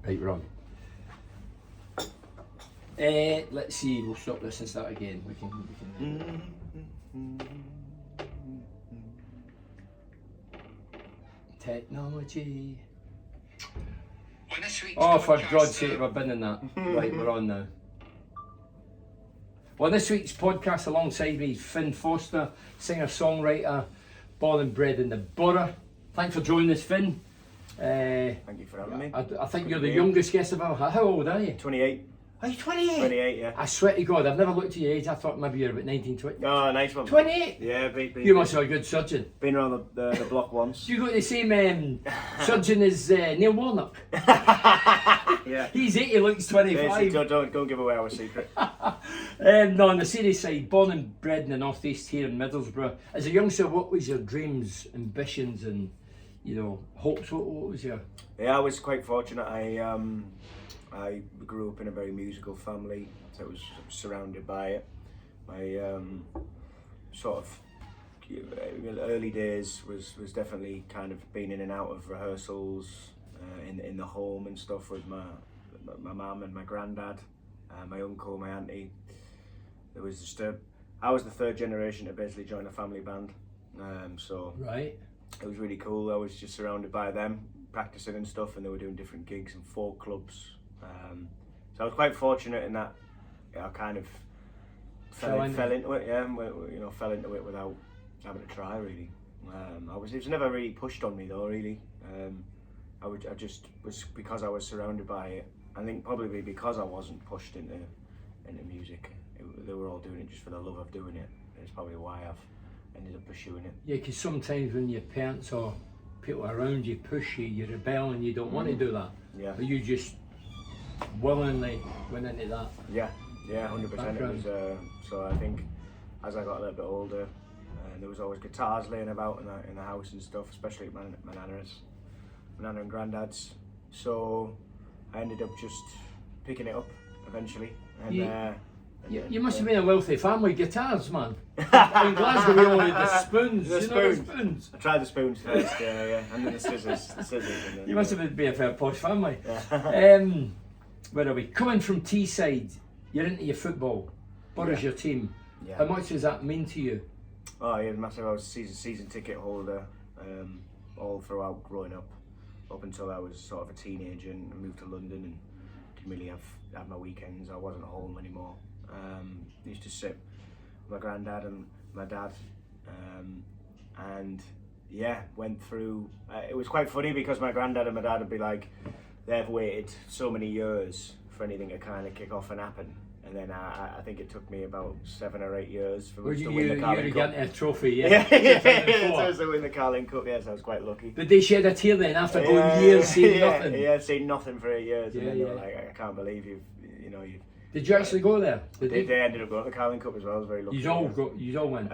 Right, we're on. Let's see, we'll stop this and start again. We can. Technology. Oh, for God's sake, we're binning that. Right, we're on now. Well, this week's podcast alongside me is Finn Forster, singer-songwriter, born and bred in the Borough. Thanks for joining us, Finn. Thank you for having me. I think you're the youngest guest I've ever had. How old are you? 28. Are you 28? 28, yeah. I swear to God, I've never looked at your age. I thought maybe you're about 19, 20. Oh, nice one. 28? Yeah, You must have a good surgeon. been around the block once. You got the same surgeon as Neil Warnock. Yeah. He's 80, looks 25. Yeah, don't give away our secret. No, on the serious side, born and bred in the northeast here in Middlesbrough. As a youngster, what was your dreams, ambitions, and hopes? What was your? Yeah, I was quite fortunate. I grew up in a very musical family, so I was surrounded by it. My sort of early days was definitely kind of being in and out of rehearsals in the home and stuff with my mum and my granddad, my uncle, my auntie. There was just I was the third generation to basically join a family band, so right. It was really cool. I was just surrounded by them, practicing and stuff, and they were doing different gigs and folk clubs. So I was quite fortunate in that I kind of fell into it. Yeah, fell into it without having to try really. It was never really pushed on me though. Really, I just was because I was surrounded by it. I think probably because I wasn't pushed into music. They were all doing it just for the love of doing it. It's probably why I've ended up pursuing it. Yeah, because sometimes when your parents or people around you push you, you rebel and you don't want to do that. Yeah. But you just willingly went into that. Yeah, 100%. It was, so I think as I got a little bit older, there was always guitars laying about in the house and stuff, especially at my nana and granddad's. So I ended up just picking it up eventually. And you must have been a wealthy family. Guitars, man. In Glasgow, we only had the spoons. The spoons. I tried the spoons first, yeah, and then the scissors. And then, you must have been a fair posh family. Yeah. Where are we? Coming from Teesside, you're into your football. Borough's your team. Yeah. How much does that mean to you? Oh, yeah, massive. I was season ticket holder all throughout growing up until I was sort of a teenager and moved to London and didn't really have my weekends. I wasn't home anymore. Used to sit with my granddad and my dad, and yeah, went through. It was quite funny because my granddad and my dad would be like, they've waited so many years for anything to kind of kick off and happen, and then I think it took me about 7 or 8 years for us to win the Carling Cup. You a trophy, yeah. To win the Carling Cup. Yes, I was quite lucky. Did they shed a tear then after going years seeing nothing? Yeah, seen nothing for 8 years, Yeah, and then they were like, I can't believe you've. Did you actually go there? They ended up going to the Carling Cup as well. I was very lucky. You all went.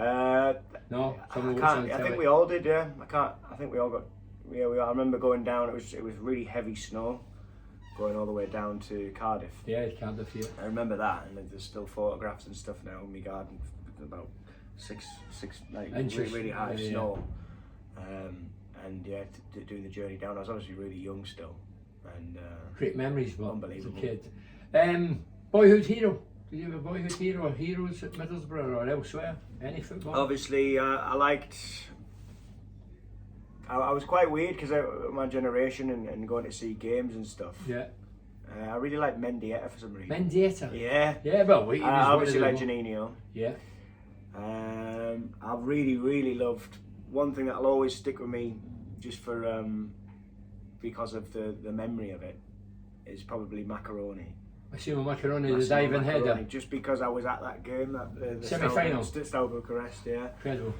No, I think we all did. Yeah, I think we all got. Yeah, I remember going down. It was really heavy snow, going all the way down to Cardiff. Yeah, Cardiff. Yeah. I remember that, and there's still photographs and stuff now in my garden. About six like inches. Really high snow. And yeah, doing the journey down. I was obviously really young still, and great memories, but unbelievable. As a kid. Boyhood hero. Did you have a boyhood hero or heroes at Middlesbrough or elsewhere? Any football? Obviously, I liked. I was quite weird because my generation and going to see games and stuff. Yeah. I really liked Mendieta for some reason. Mendieta? Yeah. Yeah, well, he was obviously like Janino. Yeah. I really, really loved one thing that'll always stick with me, just for because of the memory of it, is probably Macaroni. I see Macaroni, the diving header. Just because I was at that game, the semi-final. Steaua Bucharest, yeah. Incredible.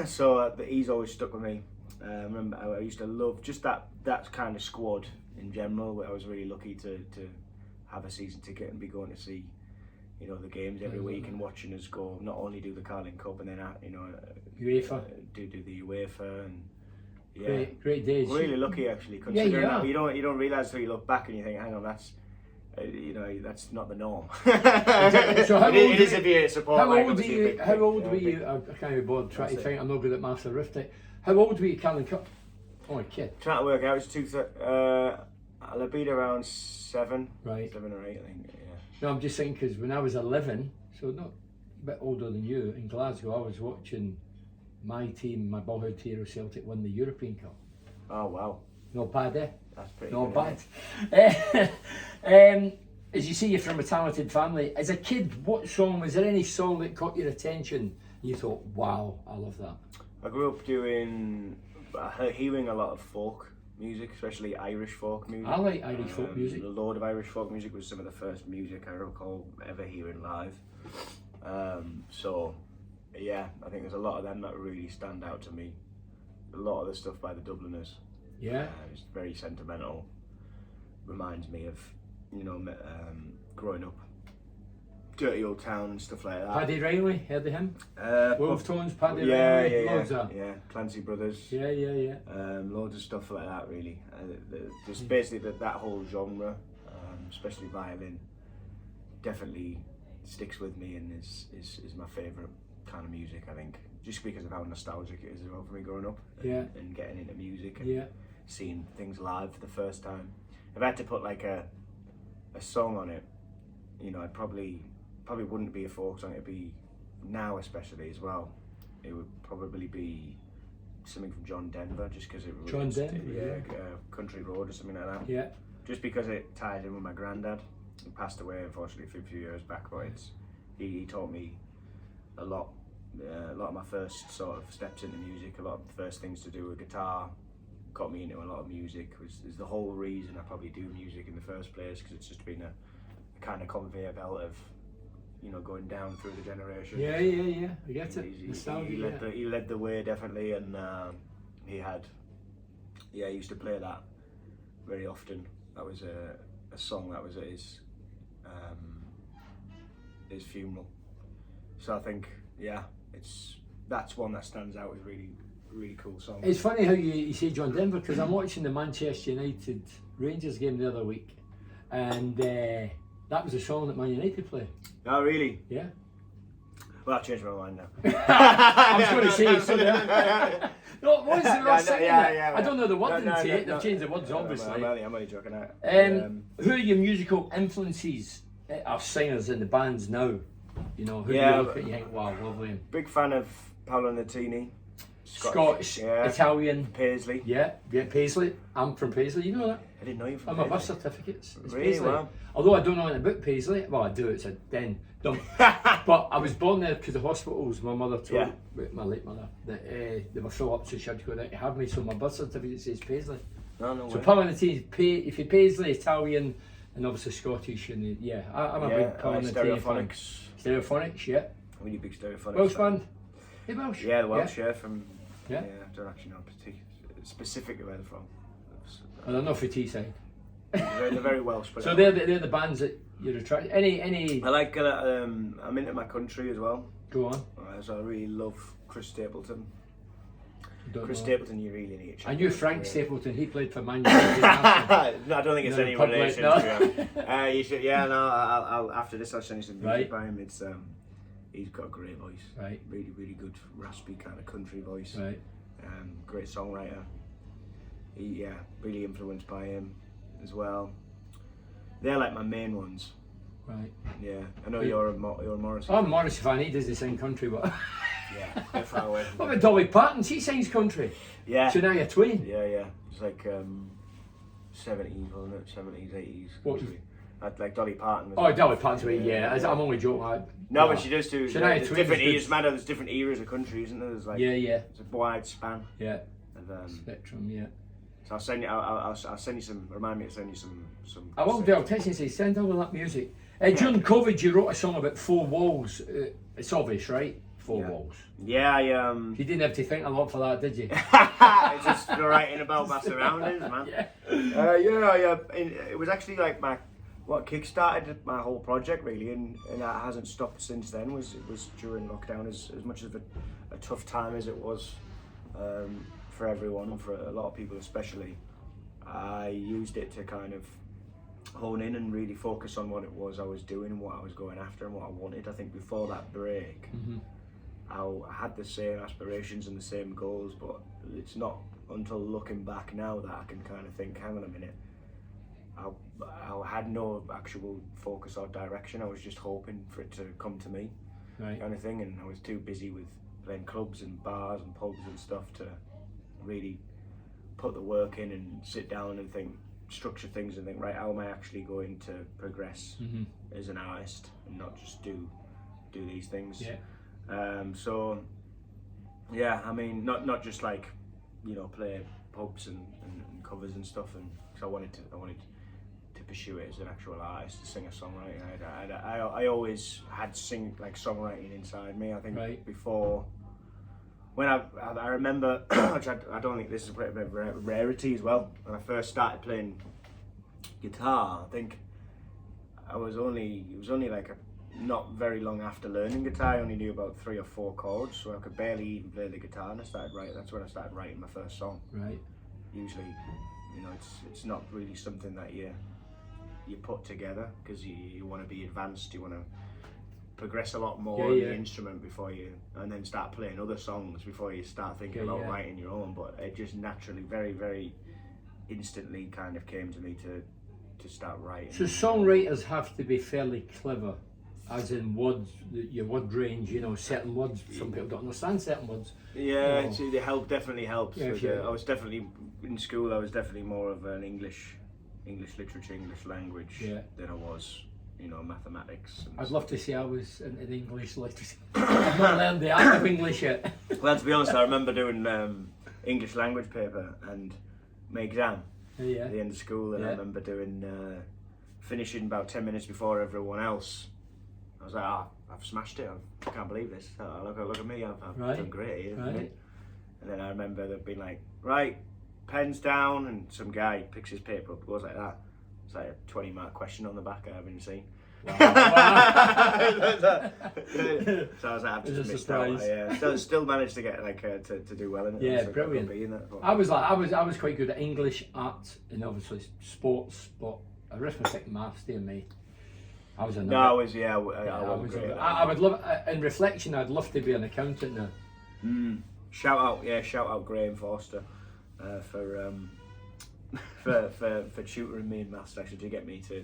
So he's always stuck with me. I remember I used to love just that kind of squad in general. I was really lucky to have a season ticket and be going to see, the games every week and watching us go. Not only do the Carling Cup and then UEFA. Do the UEFA and yeah. Great days. Really lucky actually. Considering that you don't realise until you look back and you think, hang on, that's. That's not the norm. So how it is a bit support. How old were you? I can't be bothered trying to think. I'm not good at maths or arithmetic. How old were you, Carling Cup? Oh, a kid. Trying to work out. It's I'll be around 7. Right. 7 or 8, I think. Yeah. No, I'm just saying because when I was 11, so not a bit older than you, in Glasgow, I was watching my team, my boyhood hero Celtic, win the European Cup. Oh wow. Not bad, eh? That's pretty Not good. bad. As you see, you're from a talented family. As a kid, what song, was there any song that caught your attention? You thought, wow, I love that. I grew up hearing a lot of folk music, especially Irish folk music. I like Irish folk music. A load of Irish folk music was some of the first music I recall ever hearing live. So, yeah, I think there's a lot of them that really stand out to me. A lot of the stuff by the Dubliners. Yeah. It's very sentimental. Reminds me of, growing up. Dirty Old Town and stuff like that. Paddy Riley, heard of him? Wolf Tones, Paddy yeah, Riley, yeah, loads of. Yeah, Clancy Brothers. Yeah. Loads of stuff like that, really. Just basically that whole genre, especially violin, definitely sticks with me and is my favourite kind of music, I think. Just because of how nostalgic it is as well for me growing up. And getting into music and seeing things live for the first time. If I had to put like a song on it, I'd probably wouldn't be a folk song. It'd be now, especially as well. It would probably be something from John Denver, just because it was Country Road or something like that. Yeah. Just because it ties in with my granddad. He passed away unfortunately a few years back, but he taught me a lot. A lot of my first sort of steps into music, a lot of the first things to do with guitar, got me into a lot of music. Is the whole reason I probably do music in the first place, because it's just been a kind of conveyor belt of going down through the generations. Yeah, I get it. He led the way, definitely, and he used to play that very often. That was a song that was at his funeral. So I think, that's one that stands out as really, really cool song. It's funny how you say John Denver, because I'm watching the Manchester United Rangers game the other week, and that was a song that Man United play. Oh, really? Yeah. Well, I've changed my mind now. I was going to say it. No, what is the last second? Yeah. I don't know the words into it. They've changed the words, obviously. I'm only joking out. Who are your musical influences? Are singers in the bands now? Who do you look at and you think, wow, lovely. Big fan of Paolo Nutini. Scottish, Italian. Paisley. Yeah, Paisley. I'm from Paisley, you know that? I didn't know you were from my birth Paisley. certificates. It's Really? Paisley. Wow. Although I don't know anything about Paisley. Well, I do, it's a den. Dumb. But I was born there because the hospitals, my mother told my late mother, that they were full up, so she had to go there to have me, so my birth certificate says Paisley. No So way. Paolo Nutini, if you're Paisley, Italian, and obviously Scottish, and I'm a big Paolo Nutini fan. Stereophonics, yeah. Really big Stereophonics. Welsh band? Hey, Welsh? Yeah, the Welsh, from... Yeah. I don't actually know specifically where they're from. I don't know for Teesside. They're very Welsh. But So they're the bands that you're attracted. Any? I like. I'm into my country as well. Go on. So I really love Chris Stapleton. Chris Stapleton, you really need to check. I knew Frank Stapleton. He played for Man United. I don't think it's any relation. You should. Yeah, no. I'll after this I'll send you some music by him. It's he's got a great voice. Right. Really, really good raspy kind of country voice. Right. Great songwriter. Really influenced by him as well. They're like my main ones. Right. Yeah. I know you're a Morrissey. I'm a Morrissey fan. He doesn't sing country, but yeah, they're far away. What about Dolly Parton? She sings country. Yeah. Shania Twain. Yeah. It's like 70s, wasn't it? 70s, 80s. What? Like Dolly Parton. Dolly Parton. Yeah. I'm only joking. No, but she does too. Shania Twain. Different eras, man. There's different eras of country, isn't there? There's like It's a wide span. Yeah. Of, spectrum. Yeah. So I'll send you. I'll send you some. Remind me to send you some. I will do. I'll text you and say send all that music. During COVID, you wrote a song about 4 walls. It's obvious, right? 4 walls. Yeah, You didn't have to think a lot for that, did you? It's just writing about my surroundings, man. It was actually like what kick-started my whole project, really, and that hasn't stopped since then. It was during lockdown, as much of a tough time as it was for everyone, and for a lot of people especially. I used it to kind of hone in and really focus on what it was I was doing, what I was going after, and what I wanted. I think before that break, I had the same aspirations and the same goals, but it's not until looking back now that I can kind of think, hang on a minute, I had no actual focus or direction. I was just hoping for it to come to me, kind of thing. And I was too busy with playing clubs and bars and pubs and stuff to really put the work in and sit down and think, structure things and think, right, how am I actually going to progress as an artist and not just do these things. So yeah, I mean, not just like, you know, play pubs and covers and stuff, and because I wanted to pursue it as an actual artist, to singer songwriting. I always had songwriting inside me. I think before, when I remember, which I don't think this is a bit of a rarity as well, when I first started playing guitar, I think it was only like not very long after learning guitar. I only knew about 3 or 4 chords, so I could barely even play the guitar, and that's when I started writing my first song. Usually, you know, it's not really something that you put together, because you want to be advanced, you want to progress a lot more on the instrument before you, and then start playing other songs before you start thinking about writing your own. But it just naturally, very, very instantly kind of came to me to start writing. So songwriters have to be fairly clever, as in words, your word range, you know, certain words, some people don't understand certain words. Yeah, it definitely helps. I was definitely, in school, I was definitely more of an English literature, English language than I was, you know, mathematics. I'd love to say I was in English literature. I've not learned the art of English yet. Well, to be honest, I remember doing English language paper and my exam at the end of school, and I remember doing finishing about 10 minutes before everyone else. I was like, I've smashed it. I can't believe this. Look at me. I've done great here. And then I remember there being like, right, pens down, and some guy picks his paper up, goes like that. It's like a 20-mark question on the back I haven't seen. Wow. So I was like, I've just missed out. Still managed to get like to do well in it. Yeah, brilliant. I was quite good at English, art, and obviously sports, but arithmetic and maths, dear me. I was a number. No, I was I would love, in reflection, I'd love to be an accountant now. Shout out Finn Forster for tutoring me in maths, actually, to get me to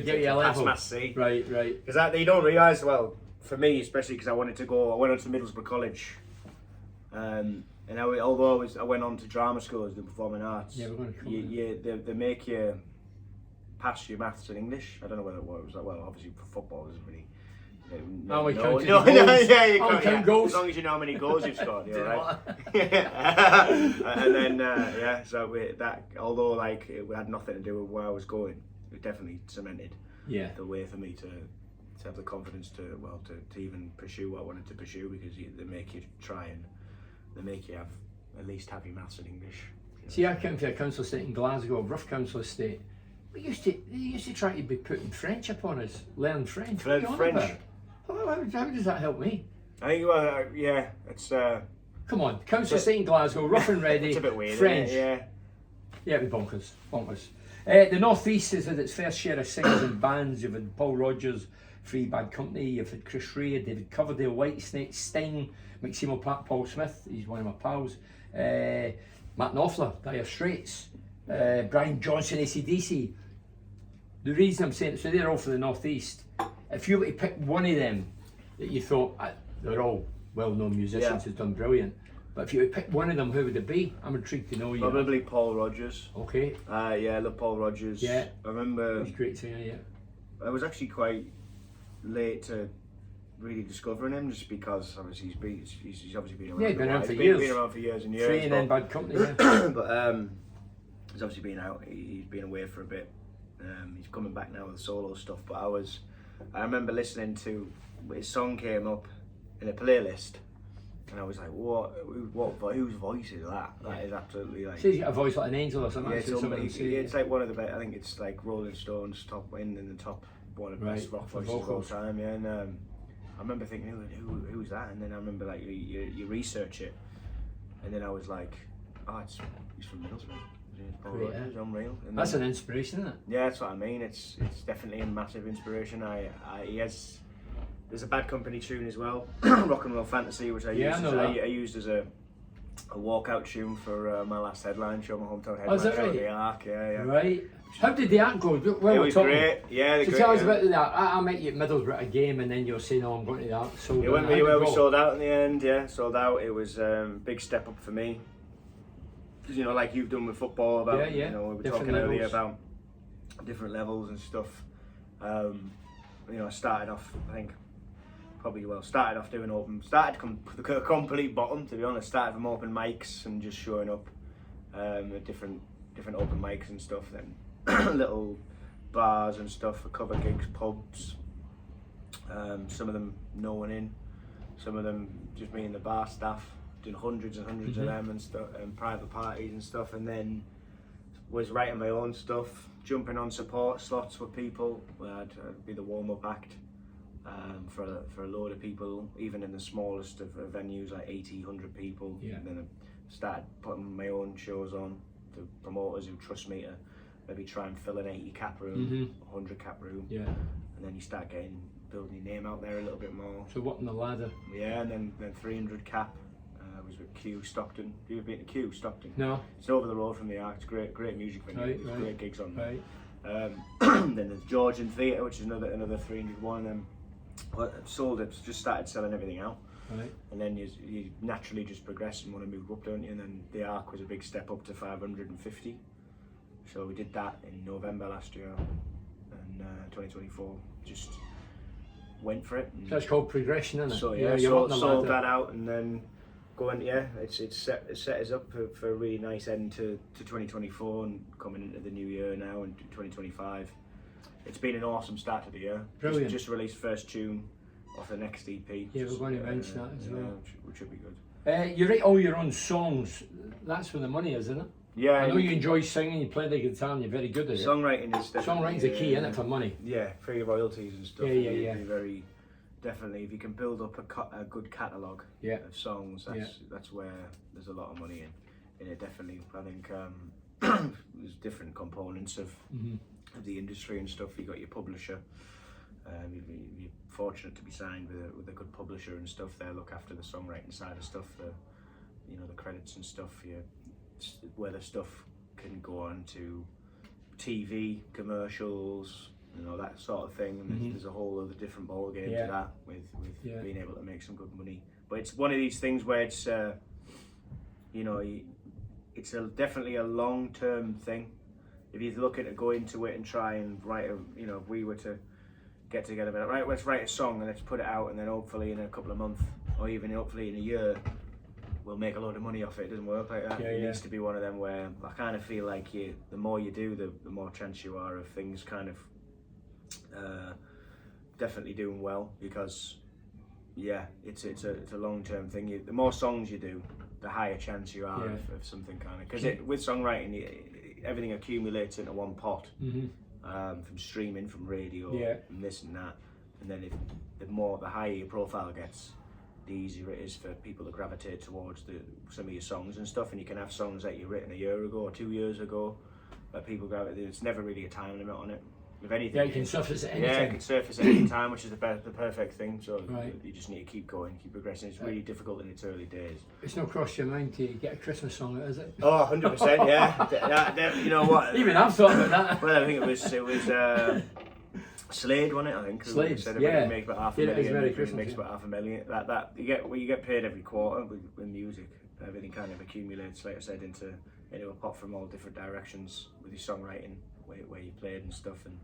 get you a level. Maths C. Right. Because you don't realise, well, for me especially, because I went on to Middlesbrough College, and although I went on to drama school as the performing arts. Yeah, we're going to come. They make you pass your maths and English. I don't know whether it was like, well, obviously for football isn't really. Goals. As long as you know how many goals you've scored, you're right. And then so that, although like it had nothing to do with where I was going, it definitely cemented the way for me to have the confidence to even pursue what I wanted to pursue, because they make you try and they make you at least have your maths and English. See, I came to a council estate in Glasgow, rough council estate. They used to try to be putting French upon us, learn French. French. How does that help me? I think, it's... Come on, council estate in Glasgow, rough and ready. It's a bit weird, French. Isn't it? Yeah, it'd be bonkers. The North East has had its fair share of singers and bands. You've had Paul Rogers, Free Bad Company. You've had Chris Rea, David Coverdale, Whitesnake, Sting, Maximo Pat, Paul Smith. He's one of my pals. Matt Knopfler, Dire Straits. Brian Johnson, AC/DC. The reason I'm saying, so they're all from the North East. If you were to pick one of them that you thought, they're all well-known musicians who've done brilliant, but if you would pick one of them, who would it be? I'm intrigued to know you. Probably Paul Rogers. Okay. I love Paul Rogers. Yeah. I remember. He's a great singer, yeah. I was actually quite late to really discovering him, just because obviously he's obviously been around. Yeah, been around for years. Been around for years and years. Free and then Bad Company, yeah. But he's obviously been out. He's been away for a bit. He's coming back now with solo stuff. But I remember listening to his song came up in a playlist, and I was like, whose voice is that? That is absolutely like. So he's got a voice like an angel or something. Yeah, it's like one of the best. I think it's like Rolling Stones top in the top one of the best rock voices of all time. Yeah, and I remember thinking, who's that? And then I remember like you research it, and then I was like, he's from Middlesbrough. Paul Rogers, unreal. And that's an inspiration, isn't it? Yeah, that's what I mean. It's definitely a massive inspiration. There's a Bad Company tune as well, Rock and Roll Fantasy, which I used as a walkout tune for my last headline show, my hometown headline show, right? The Ark. Yeah. Right. How did the act go? Well, it was great. Yeah, so great, tell us yeah. about that. I met you at Middlesbrough at a game, and then you're saying, "Oh, I'm going to the act." So it went really well. We sold out in the end. Yeah, sold out. It was a big step up for me. Because like you've done with football, about we were different talking earlier levels. about different levels and stuff. I started off, I think, started off doing the complete bottom, to be honest. Started from open mics and just showing up at different open mics and stuff. Then little bars and stuff for cover gigs, pubs. Some of them no one in, some of them just me and the bar staff, doing hundreds and hundreds of them and stuff, and private parties and stuff. And then was writing my own stuff, jumping on support slots with people. I'd be the warm-up act for a load of people, even in the smallest of venues, like 80, 100 people. Yeah. And then I started putting my own shows on to promoters who trust me to maybe try and fill an 80 cap room, 100 cap room. Yeah. And then you start building your name out there a little bit more. So what on the ladder? Yeah, and then 300 cap. Was with Q Stockton. Have you ever been to Q Stockton? No. It's over the road from the Arc. It's great music venue. Right, There's great gigs on there. Right. Then there's Georgian Theatre, which is another 301. And sold it. Just started selling everything out. Right. And then you naturally just progress and want to move up, don't you? And then the Arc was a big step up to 550. So we did that in November last year, and 2024 just went for it. So that's called progression, isn't it? So sold that out, and then it's set us up for a really nice end to 2024 and coming into the new year now in 2025. It's been an awesome start to the year. Brilliant. Just released first tune off the next EP. Yeah, we're going to mention that as well. Which should be good. You write all your own songs. That's where the money is, isn't it? Yeah. I know you enjoy singing, you play the guitar, and you're very good at it. Songwriting is definitely... Songwriting's the key, isn't it, for money? Yeah, for your royalties and stuff. Yeah. Very... Definitely, if you can build up a good catalogue of songs, that's where there's a lot of money in it. Definitely, I think there's different components of the industry and stuff. You got your publisher. You're fortunate to be signed with a good publisher and stuff. They look after the songwriting side of stuff, the credits and stuff. Where the stuff can go on to TV commercials. That sort of thing, and there's a whole other different ball game to that with being able to make some good money. But it's one of these things where it's it's definitely a long-term thing. If you look at it, go into it and try and write if we were to get together, right, let's write a song and let's put it out, and then hopefully in a couple of months or even hopefully in a year we'll make a load of money off it. It doesn't work like that. It needs to be one of them where I kind of feel like the more you do, the more chance you are of things kind of definitely doing well, because it's a long-term thing. The more songs you do, the higher chance you are of something kind of, because with songwriting everything accumulates into one pot, from streaming, from radio, and this and that, and then the higher your profile gets, the easier it is for people to gravitate towards some of your songs and stuff. And you can have songs that you've written a year ago or 2 years ago that people gravitate. It's never really a time limit on it. If anything, it can surface at any time. Yeah, it can surface at any time, which is the perfect thing. So you just need to keep going, keep progressing. It's really difficult in its early days. It's not crossed your mind to get a Christmas song, is it? Oh, 100%, yeah. You know what? Even I've thought about that. Well, I think it was Slade, wasn't it? I think. Slade, said it makes about $500,000. It makes about $500,000. That you get paid every quarter with music. Everything kind of accumulates, like I said, into a pot from all different directions with your songwriting, where you played and stuff. And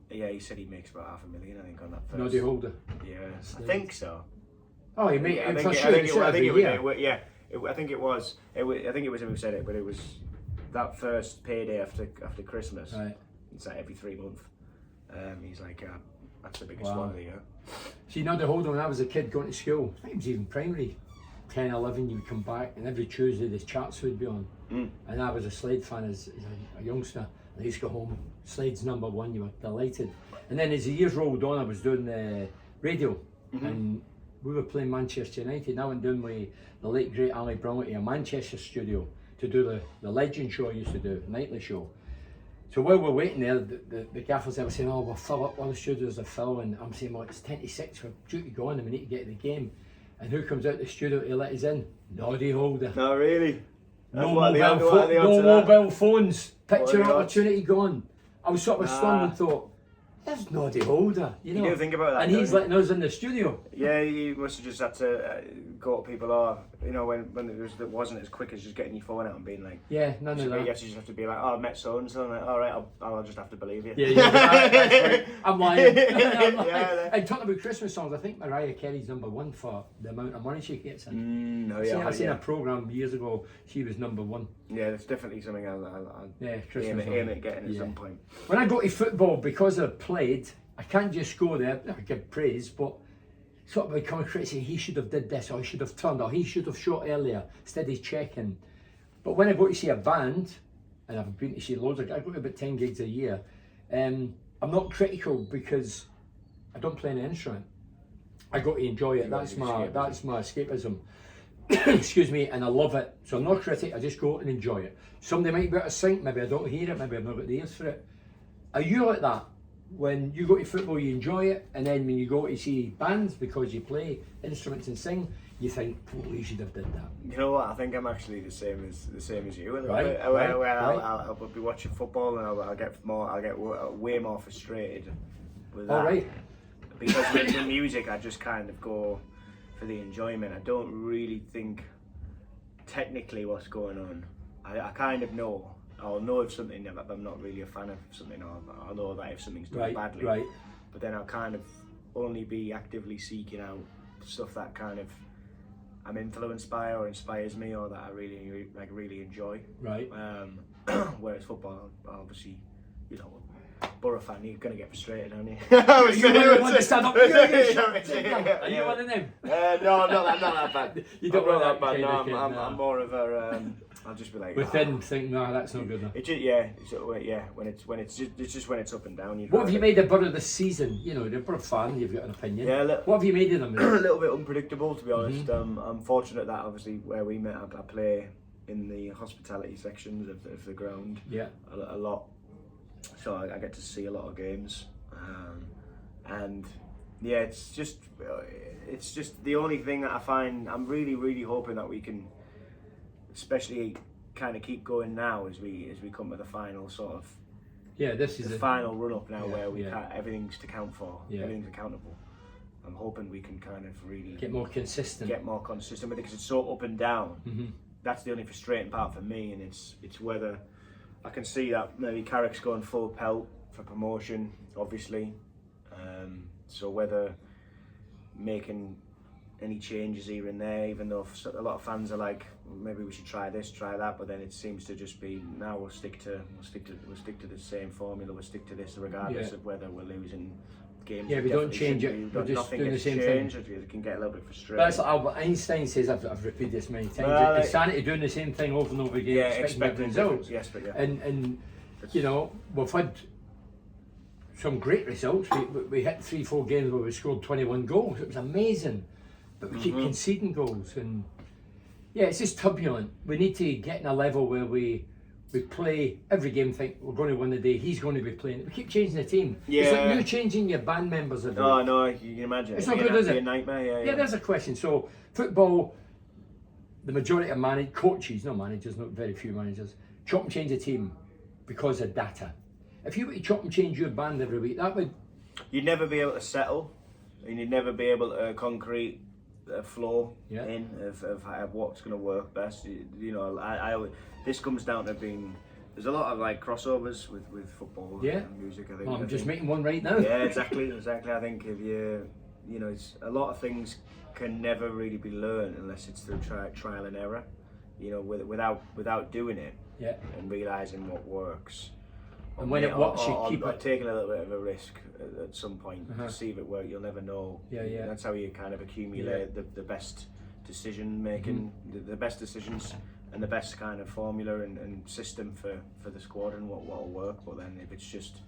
he said he makes about $500,000, I think, on that first. Noddy Holder. Yeah, I think so. Oh, you made it. I think it was him who said it, but it was that first payday after Christmas. Right. It's like every 3 months. He's like, that's the biggest one of the year. See, Noddy Holder, when I was a kid going to school, I think it was even primary, 10, 11, you would come back, and every Tuesday the charts would be on. And I was a Slade fan as a youngster. I used to go home, Slade's number one, you were delighted. And then as the years rolled on, I was doing the radio, and we were playing Manchester United, and I went down with the late great Ali Brown to a Manchester studio to do the Legend show I used to do, the nightly show. So while we're waiting there, the gaffers were saying, we'll fill up all the studios are full, and I'm saying, well, it's 10 to 6, we're due to go on and we need to get to the game. And who comes out the studio to let us in? Noddy Holder. No, really? No what are the odds- what are the odds no of that? mobile phones. Picture the odds? opportunity gone. I was sort of stunned and thought, there's Noddy Holder, you know. do think about that, and he's don't you? letting us in the studio. Yeah, you must have just had to go to people, or when it wasn't as quick as just getting your phone out and being like, Yeah, none of that. you just have to be like, oh, I've met so and so, and like, all right, I'll just have to believe you. Yeah, that's right. I'm lying. I'm lying. Yeah, And talking about Christmas songs, I think Mariah Carey's #1 for the amount of money she gets in. I seen a programme years ago, she was #1. Yeah, that's definitely something I'll Christmas aim at getting at some point. When I go to football, because I've played, I can't just go there, I give praise, but sort of become a critic saying he should have did this, or he should have turned, or he should have shot earlier, instead of checking. But when I go to see a band, and I've been to see loads I go to about 10 gigs a year, I'm not critical because I don't play an instrument. I go to enjoy it. That's my escapism. Excuse me, and I love it. So I'm not a critic, I just go and enjoy it. Somebody might be able to sing, maybe I don't hear it, maybe I've not got the ears for it. Are you like that? When you go to football, you enjoy it, and then when you go to see bands because you play instruments and sing, you think, oh, you should have did that. You know what? I think I'm actually the same as you. Right. I'll be watching football and I'll get way more frustrated with that. All right. Because with music, I just kind of go for the enjoyment. I don't really think technically what's going on. I kind of know. I'll know if something, if I'm not really a fan of something, or I'll know that if something's done badly. Right. But then I'll kind of only be actively seeking out stuff that kind of I'm influenced by or inspires me, or that I really enjoy. Right. Whereas football, obviously, Borough fan, you're gonna get frustrated, aren't you? You want to stand up? Are you one of them? No, I'm not that bad. You don't I'm want not that that bad. kind of No, kid, I'm more of a. I'll just be like. Within, think, no, that's not good enough. When it's up and down. What have you made of Borough this season? You're a Borough fan, you've got an opinion. Yeah, what have you made of them? A little bit unpredictable, to be honest. I'm fortunate that obviously where we met, I play in the hospitality sections of the ground. Yeah. A lot. So I get to see a lot of games, and yeah, it's just the only thing that I find. I'm really hoping that we can, especially kind of keep going now as we come to the final sort of. Yeah, this is the final run up now where we everything's to count for. Yeah. Everything's accountable. I'm hoping we can kind of really get more consistent with it because it's so up and down. That's the only frustrating part for me, and it's whether. I can see that maybe Carrick's going full pelt for promotion, obviously. So whether making any changes here and there, even though a lot of fans are like, maybe we should try this, try that, but then it seems to just be now we'll stick to the same formula, we'll stick to this regardless of whether we're losing games. Yeah, we don't change it. We're just doing the same thing. It can get a little bit frustrating. That's like Albert Einstein says. I've repeated this many times. It's sanity doing the same thing over and over again, expecting results. Yes, but yeah. And we've had some great results. We hit 3-4 games where we scored 21 goals. It was amazing, but we keep conceding goals, and it's just turbulent. We need to get in a level where we play every game, think we're going to win the day, he's going to be playing. We keep changing the team. Yeah. It's like you're changing your band members every week. No, you can imagine. It's not good, is it? A nightmare, Yeah, there's a question. So, football, the majority of coaches, not managers, not very few managers, chop and change a team because of data. If you were to chop and change your band every week, that would... You'd never be able to settle, and you'd never be able to concrete a flow in of what's going to work best. This comes down to being. There's a lot of like crossovers with football and music. I think. I'm just making one right now. Yeah, exactly. I think if it's a lot of things can never really be learned unless it's through trial and error. Without doing it and realizing what works. And when it works, you keep it. Taking a little bit of a risk at some point to see if it works. You'll never know. Yeah. That's how you kind of accumulate the best decision making, the best decisions, and the best kind of formula and system for the squad and what will work. But then if it's just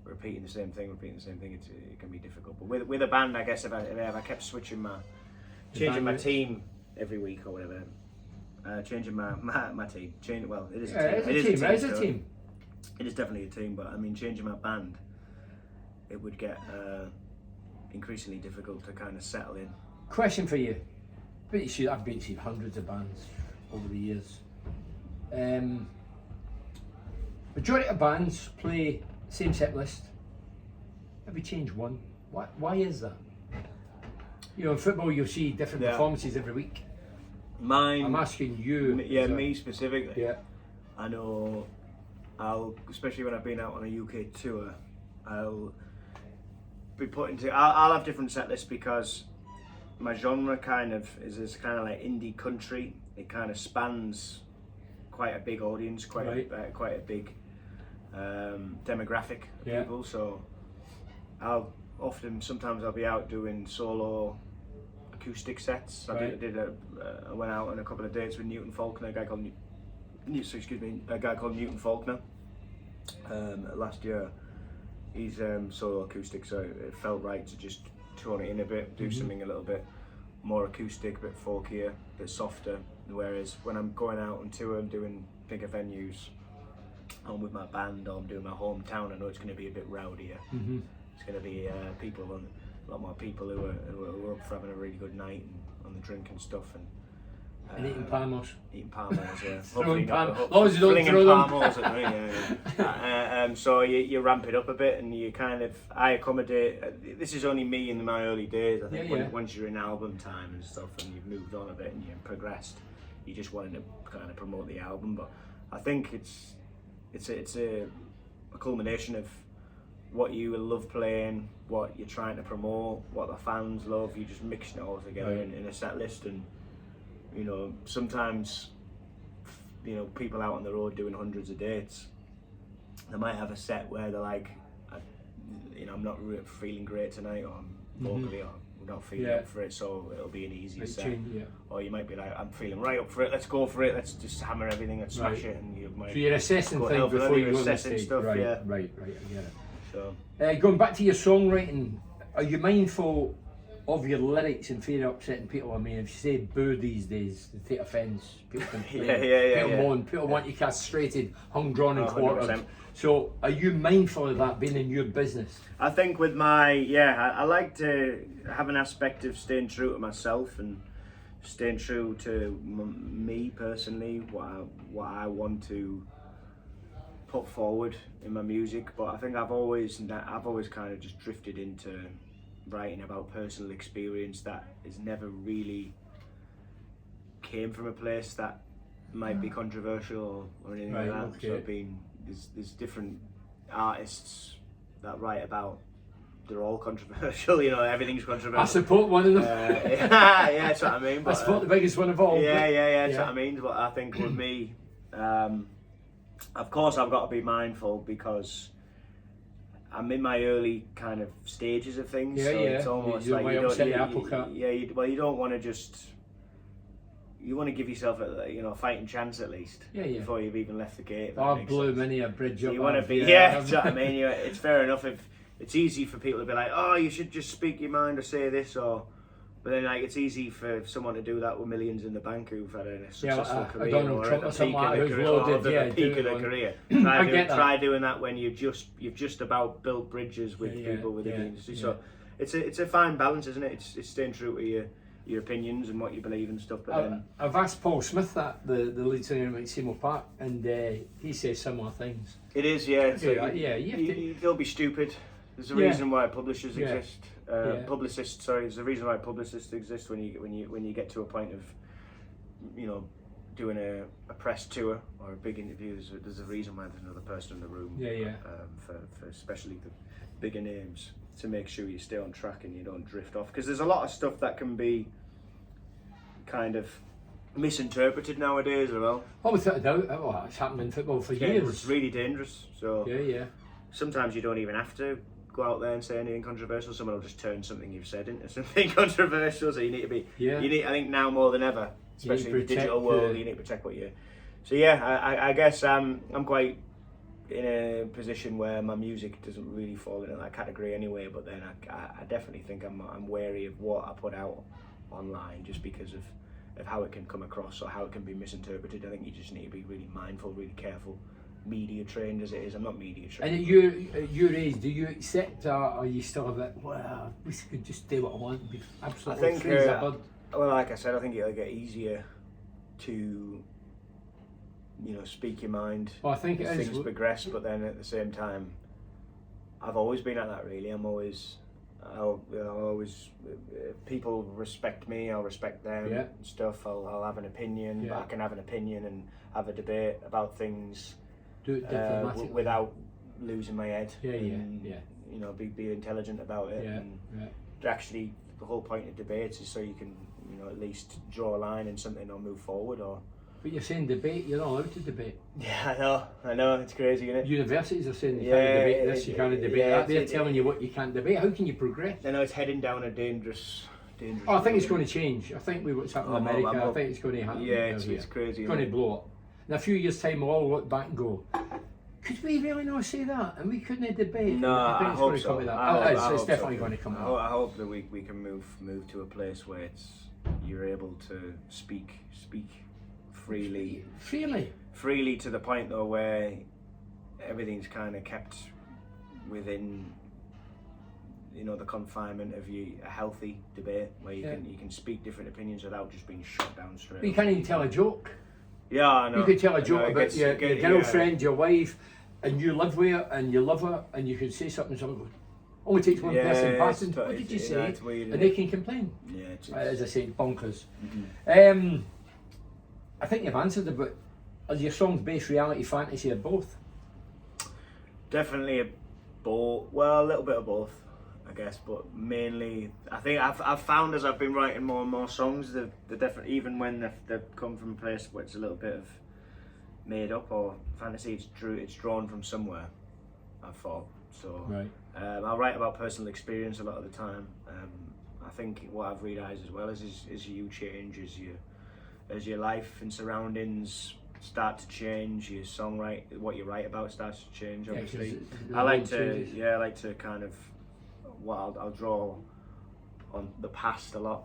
repeating the same thing, it can be difficult. But with a band, I guess if I kept changing my team every week or whatever, changing my team. It is a team. It is definitely a team, but I mean, changing my band, it would get increasingly difficult to kind of settle in. Question for you. I've been to hundreds of bands over the years. Majority of bands play same set list. Maybe change one. Why is that? You know, in football you'll see different performances every week. I'm asking you. Yeah, me specifically. Yeah. I know. Especially when I've been out on a UK tour, I'll be put into. I'll have different set lists because my genre kind of is kind of like indie country. It kind of spans quite a big audience, quite a big demographic of people. So sometimes I'll be out doing solo acoustic sets. I went out on a couple of dates with Newton Faulkner, a guy called Newton Faulkner last year. He's solo acoustic, so it felt right to just tone it in a bit, do something a little bit more acoustic, a bit folkier, a bit softer. Whereas when I'm going out on tour, I'm doing bigger venues, I'm with my band, or I'm doing my hometown, I know it's going to be a bit rowdier. It's going to be a lot more people who are up for having a really good night and on the drink and stuff. And eating palmos. Eating palmos, yeah. Throwing palmos. As long as you don't throw them. Palmos at me, so you ramp it up a bit, and you kind of, I accommodate. This is only me in my early days. I think once you're in album time and stuff, and you've moved on a bit and you've progressed, you just wanted to kind of promote the album. But I think it's a culmination of what you love playing, what you're trying to promote, what the fans love. You just mixing it all together in a set list. And you know, sometimes, you know, people out on the road doing hundreds of dates, they might have a set where they're like, I'm not feeling great tonight, or I'm vocally, or I'm not feeling up for it, so it'll be an easier set. Or you might be like, I'm feeling right up for it, let's go for it, let's just hammer everything, let's smash it. And you might, so you're assessing things before you go on the stage. Stuff, right, yeah. Right, I get it. So, going back to your songwriting, are you mindful of your lyrics and fear upsetting people? I mean, if you say boo these days, they take offence, people complain, people moan, people want you castrated, hung, drawn and quartered. 100%. So are you mindful of that being in your business? I think with I like to have an aspect of staying true to myself and staying true to me personally, what I want to put forward in my music. But I think I've always kind of just drifted into writing about personal experience that is never really came from a place that might be controversial or anything like that. So there's different artists that write about, they're all controversial, you know, everything's controversial. I support one of them. Yeah, that's what I mean. But, I support the biggest one of all. That's what I mean. But I think with me, of course I've got to be mindful because I'm in my early kind of stages of things. It's almost like you don't want to just. You want to give yourself a fighting chance at least before you've even left the gate. I blew many a bridge up. You want to be that's what I mean. It's fair enough if it's easy for people to be like, oh, you should just speak your mind or say this, but then like it's easy for someone to do that with millions in the bank who've had a successful career Donald Trump or something like who's loaded, at the peak of their career. Try doing that when you've just about built bridges with people within the industry. So it's a fine balance, isn't it? It's staying true to your opinions and what you believe and stuff. But then I've asked Paul Smith that, the lead singer at Seymour Park, and he says similar things. It is, don't be stupid. There's a reason why publishers exist. Publicists, sorry. There's a reason why publicists exist when you get to a point of, doing a press tour or a big interview. There's a reason why there's another person in the room. For especially the bigger names, to make sure you stay on track and you don't drift off, because there's a lot of stuff that can be kind of misinterpreted nowadays as well. Oh, without a doubt. It's happened in football for years. It's really dangerous. So sometimes you don't even have to go out there and say anything controversial. Someone will just turn something you've said into something controversial. So you need to be. You need. I think now more than ever, especially in the digital world, you need to protect what you. So I guess I'm quite in a position where my music doesn't really fall into that category anyway. But then I definitely think I'm wary of what I put out online, just because of how it can come across or how it can be misinterpreted. I think you just need to be really mindful, really careful. Media trained as it is, I'm not media trained. And at your age, do you accept or are you still a bit, well, we could just do what I want and be absolutely free as a bird? Well, like I said, I think it'll get easier to speak your mind. Well, I think as things progress, but then at the same time, I've always been like that. Really, I'll always. If people respect me, I'll respect them. Yeah. And stuff. I'll have an opinion. Yeah. But I can have an opinion and have a debate about things. Do it diplomatically. Without losing my head. Yeah. Be intelligent about it. Yeah. Actually, the whole point of debates is so you can, at least draw a line in something or move forward. But you're saying debate, you're not allowed to debate. Yeah, I know, it's crazy, isn't it? Universities are saying you can't debate this, you can't debate that. They're telling you what you can't debate. How can you progress? I know it's heading down a dangerous I think it's going to change. I think what's happening in America, I think it's going to happen. Yeah, it's crazy. It's going to blow up. In a few years' time, we'll all look back and go, could we really not say that? And we couldn't debate. No, I hope so. It's definitely going to come out. I hope that we can move to a place where you're able to speak freely to the point though where everything's kind of kept within the confinement of a healthy debate where you can speak different opinions without just being shut down straight. You can't even tell a joke. Yeah, I know. You could tell a joke about your girlfriend, your wife, and you live with her and you love her, and you could say something and someone goes, only takes one person passing. What did you say? Weird, and they can complain. Yeah, as I say, bonkers. Mm-hmm. I think you've answered it, but are your songs based reality, fantasy, or both? Definitely both. Well, a little bit of both, I guess, but mainly I think I've found as I've been writing more and more songs, the different, even when they've come from a place where it's a little bit of made up or fantasy, it's drawn from somewhere. I thought so. Right. I write about personal experience a lot of the time. I think what I've realised as well is you change as your life and surroundings start to change. Your what you write about starts to change. Obviously, I like to kind of. Well, I'll draw on the past a lot.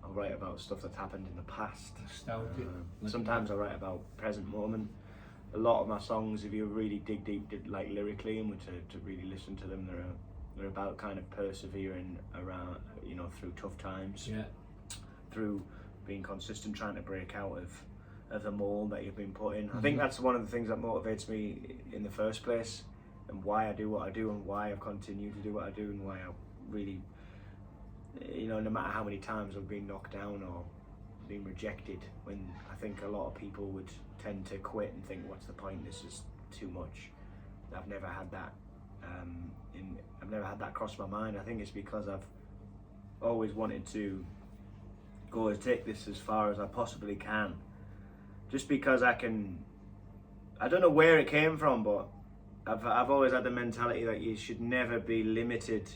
I'll write about stuff that's happened in the past. Sometimes I write about present moment. A lot of my songs, if you really dig deep, like lyrically, and to really listen to them, they're about kind of persevering around, through tough times. Yeah. Through being consistent, trying to break out of the mold that you've been put in. I think that's one of the things that motivates me in the first place, and why I do what I do, and why I've continued to do what I do, and why I really, no matter how many times I've been knocked down or been rejected, when I think a lot of people would tend to quit and think, what's the point, this is too much. I've never had that I've never had that cross my mind. I think it's because I've always wanted to go and take this as far as I possibly can, just because I don't know where it came from, but I've always had the mentality that you should never be limited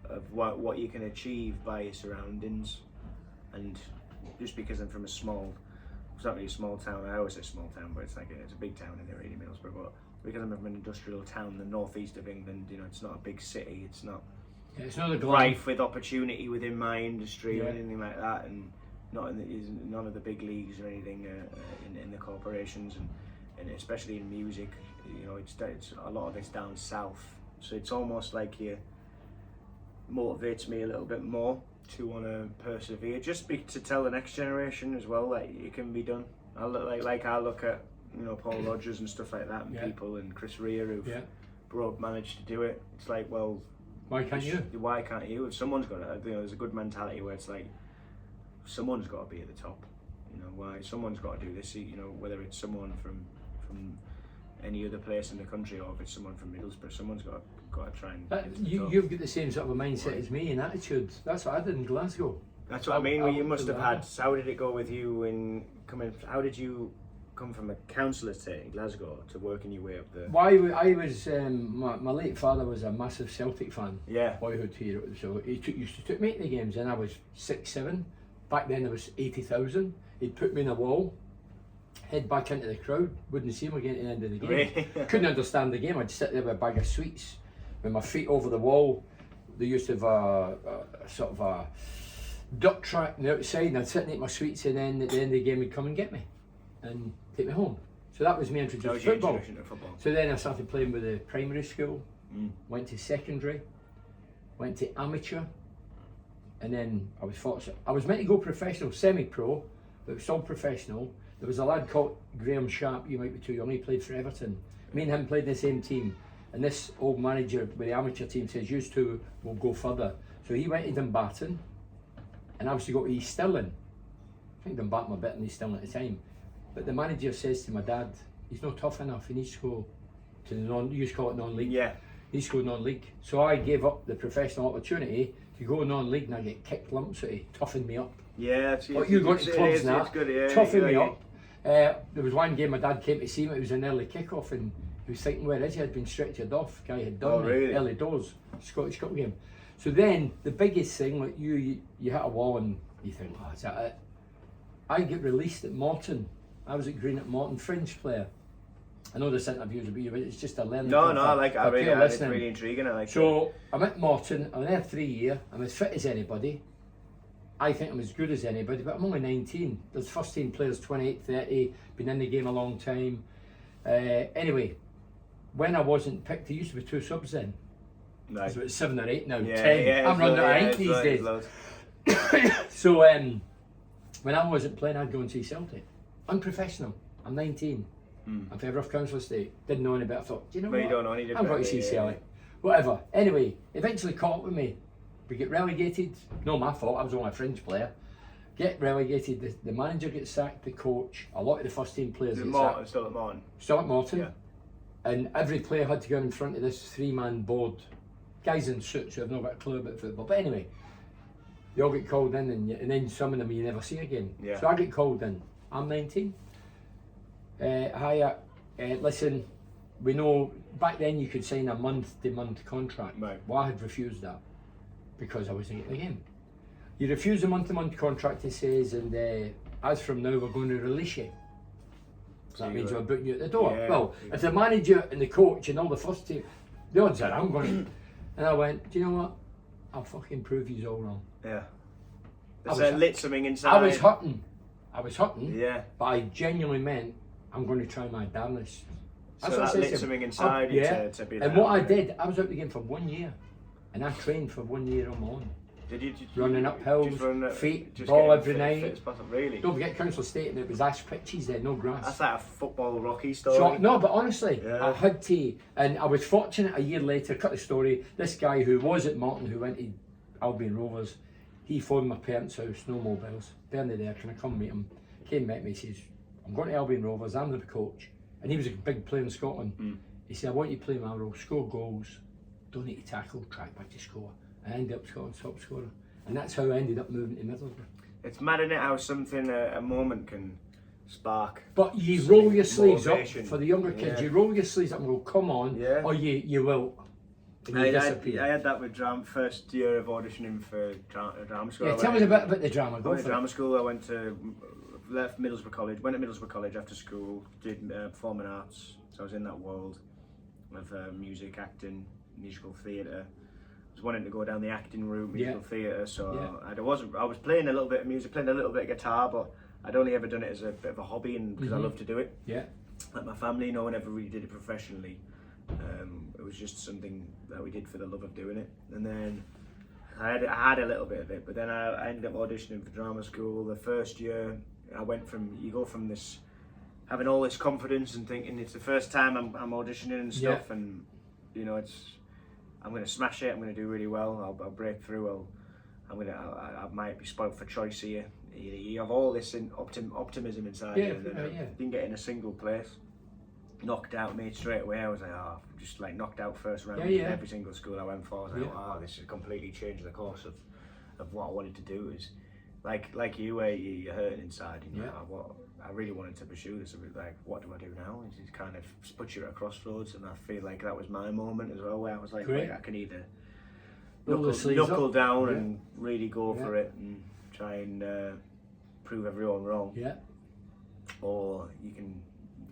of what you can achieve by your surroundings. And just because I'm from it's not really a small town, I always say small town, but it's a big town in there, really, Middlesbrough, but because I'm from an industrial town, the northeast of England, it's not a big city, it's not rife with opportunity within my industry or anything like that, and none of the big leagues or anything in the corporations, and especially in music, it's a lot of it's down south, so it's almost like it motivates me a little bit more to want to persevere, just to tell the next generation as well that it can be done. I look at Paul Rodgers and stuff like that, and people, and Chris Rea who've managed to do it. It's like, well, why can't you? Why can't you? If someone's got it, there's a good mentality where it's like someone's got to be at the top. Why someone's got to do this? Whether it's someone from any other place in the country, or if it's someone from Middlesbrough, someone's got to try and. You've got the same sort of a mindset as me and attitude. That's what I did in Glasgow. That's what I mean. You must have had. How did it go with you in coming? How did you come from a council estate in Glasgow to working your way up there? Well, I was my late father was a massive Celtic fan. Yeah. Boyhood hero. So he used to take me to the games, and I was 6, 7. Back then there was 80,000. He'd put me in a wall, head back into the crowd, wouldn't see him again at the end of the game. Really? Couldn't understand the game. I'd sit there with a bag of sweets with my feet over the wall. They used to have a sort of a duck track on the outside, and I'd sit and eat my sweets, and then at the end of the game he'd come and get me and take me home. So that was me introduced to football. So then I started playing with the primary school, went to secondary, went to amateur, and then I was fortunate. I was meant to go professional, semi-pro, but it was all professional. There was a lad called Graham Sharp, you might be too young, he played for Everton. Me and him played in the same team, and this old manager with the amateur team says, "You two will go further." So he went to Dumbarton, and obviously got to East Stirling. I think Dumbarton were better than East Stirling at the time. But the manager says to my dad, "He's not tough enough, he needs to go to the you used to call it non-league. Yeah. He needs to go non-league." So I gave up the professional opportunity to go non-league, and I get kicked lumps at it, toughened me up. Yeah, But you got to clubs now, yeah, toughened me up. There was one game my dad came to see me, it was an early kick-off, and he was thinking, where is he? I'd been stretchered off, guy had done really? early doors, Scottish Cup game. So then, the biggest thing, like you hit a wall and you think, oh, is that it? I get released at Morton. I was at Green at Morton, fringe player. I know this interview will be, but it's just a learning. No, I like it. It's really intriguing. I like it. So I'm at Morton, I'm there 3 years, I'm as fit as anybody. I think I'm as good as anybody, but I'm only 19. There's first team players 28, 30, been in the game a long time. Anyway, when I wasn't picked, there used to be 2 subs then. Right. So it's 7 or 8 now, 10. Yeah, I'm running out of ink these days. So when I wasn't playing, I'd go and see Celtic. Unprofessional. I'm 19. I'm from Rough Council Estate. Didn't know any better. I thought, do you know what? You don't know any I'm going to see Celtic. Whatever. Anyway, eventually caught up with me. We get relegated. No, my fault. I was only a fringe player. Get relegated. The manager gets sacked. The coach. A lot of the first team players get sacked. Still at Morton. Still at Morton. Yeah. And every player had to go in front of this 3-man board. Guys in suits who have no got a clue about football. But anyway, they all get called in, and then some of them you never see again. Yeah. So I get called in. I'm 19. Hi, listen, we know back then you could sign a month-to-month contract. Right. Well, I had refused that because I wasn't getting the game. You refuse a month-to-month contract, he says, and as from now we're going to release you. So that means we're putting you at the door. Yeah. Well, if the manager and the coach and all the first team, the odds are I'm going to. And I went, do you know what? I'll fucking prove you all wrong. Yeah. There's lit something inside. I was hurting. Yeah. But I genuinely meant I'm going to try my damnedest. So that lit something inside you to be there. And what I did, I was out the game for 1 year. And I trained for 1 year on my own. Did you running up hills, feet, just ball every night. Fit as possible, really? Don't forget Council Estate, and it was ash pitches there, no grass. That's like a football Rocky story. So, no, but honestly, Yeah. I had to, and I was fortunate a year later, cut the story, this guy who was at Morton, who went to Albion Rovers, he phoned my parents' house, no mobiles. Bernie there, can I come meet him? Came, met me, he says, I'm going to Albion Rovers, I'm the coach. And he was a big player in Scotland. He said, I want you to play my role, score goals, don't need to tackle, try back to score. I ended up Scotland's top scorer. And that's how I ended up moving to Middlesbrough. It's mad, isn't it, how something, a moment can spark. But you roll your sleeves motivation. up, for the younger kids, Yeah. you roll your sleeves up and go, come on, Yeah. or you will. And you disappear. I had that with drama, first year of auditioning for drama school. Yeah, tell us a bit about the drama. I Go went to for drama it. school. I left Middlesbrough College, went to Middlesbrough College after school, did performing arts, so I was in that world of music, acting, musical theatre. I was wanting to go down the acting route, musical theatre, so I was playing a little bit of music, playing a little bit of guitar, but I'd only ever done it as a bit of a hobby and because I love to do it. Yeah. Like my family, no one ever really did it professionally. It was just something that we did for the love of doing it. And then I had a little bit of it, but then I ended up auditioning for drama school. The first year, you go from this, having all this confidence and thinking it's the first time I'm auditioning and stuff, and you know, I'm going to smash it, I'm going to do really well, I'll break through, I might be spoilt for choice here. You have all this optimism inside you, and then didn't get in a single place. Knocked out, made straight away. I was like, just like knocked out first round in every single school I went for. I was like, this has completely changed the course of what I wanted to do. Is like you, where you're hurting inside, and you're like, what I really wanted to pursue this. Like, what do I do now? It kind of puts you at a crossroads, and I feel like that was my moment as well, where I was like, wait, I can either knuckle down and really go for it and try and prove everyone wrong, or you can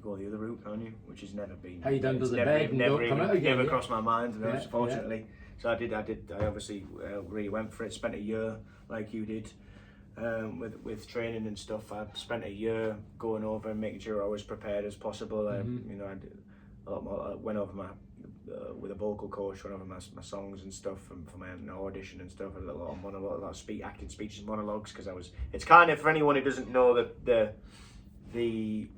go the other route, can't you? Which has never been. Hide under the bed and don't come out again. Never crossed my mind, unfortunately. So I did. I obviously really went for it. Spent a year, like you did, with training and stuff. I spent a year going over and making sure I was prepared as possible. You know, I did a lot more. I went over with a vocal coach, went over my songs and stuff for my audition and stuff. I did a lot of monologue, acting speeches, monologues, because it's kind of, for anyone who doesn't know the the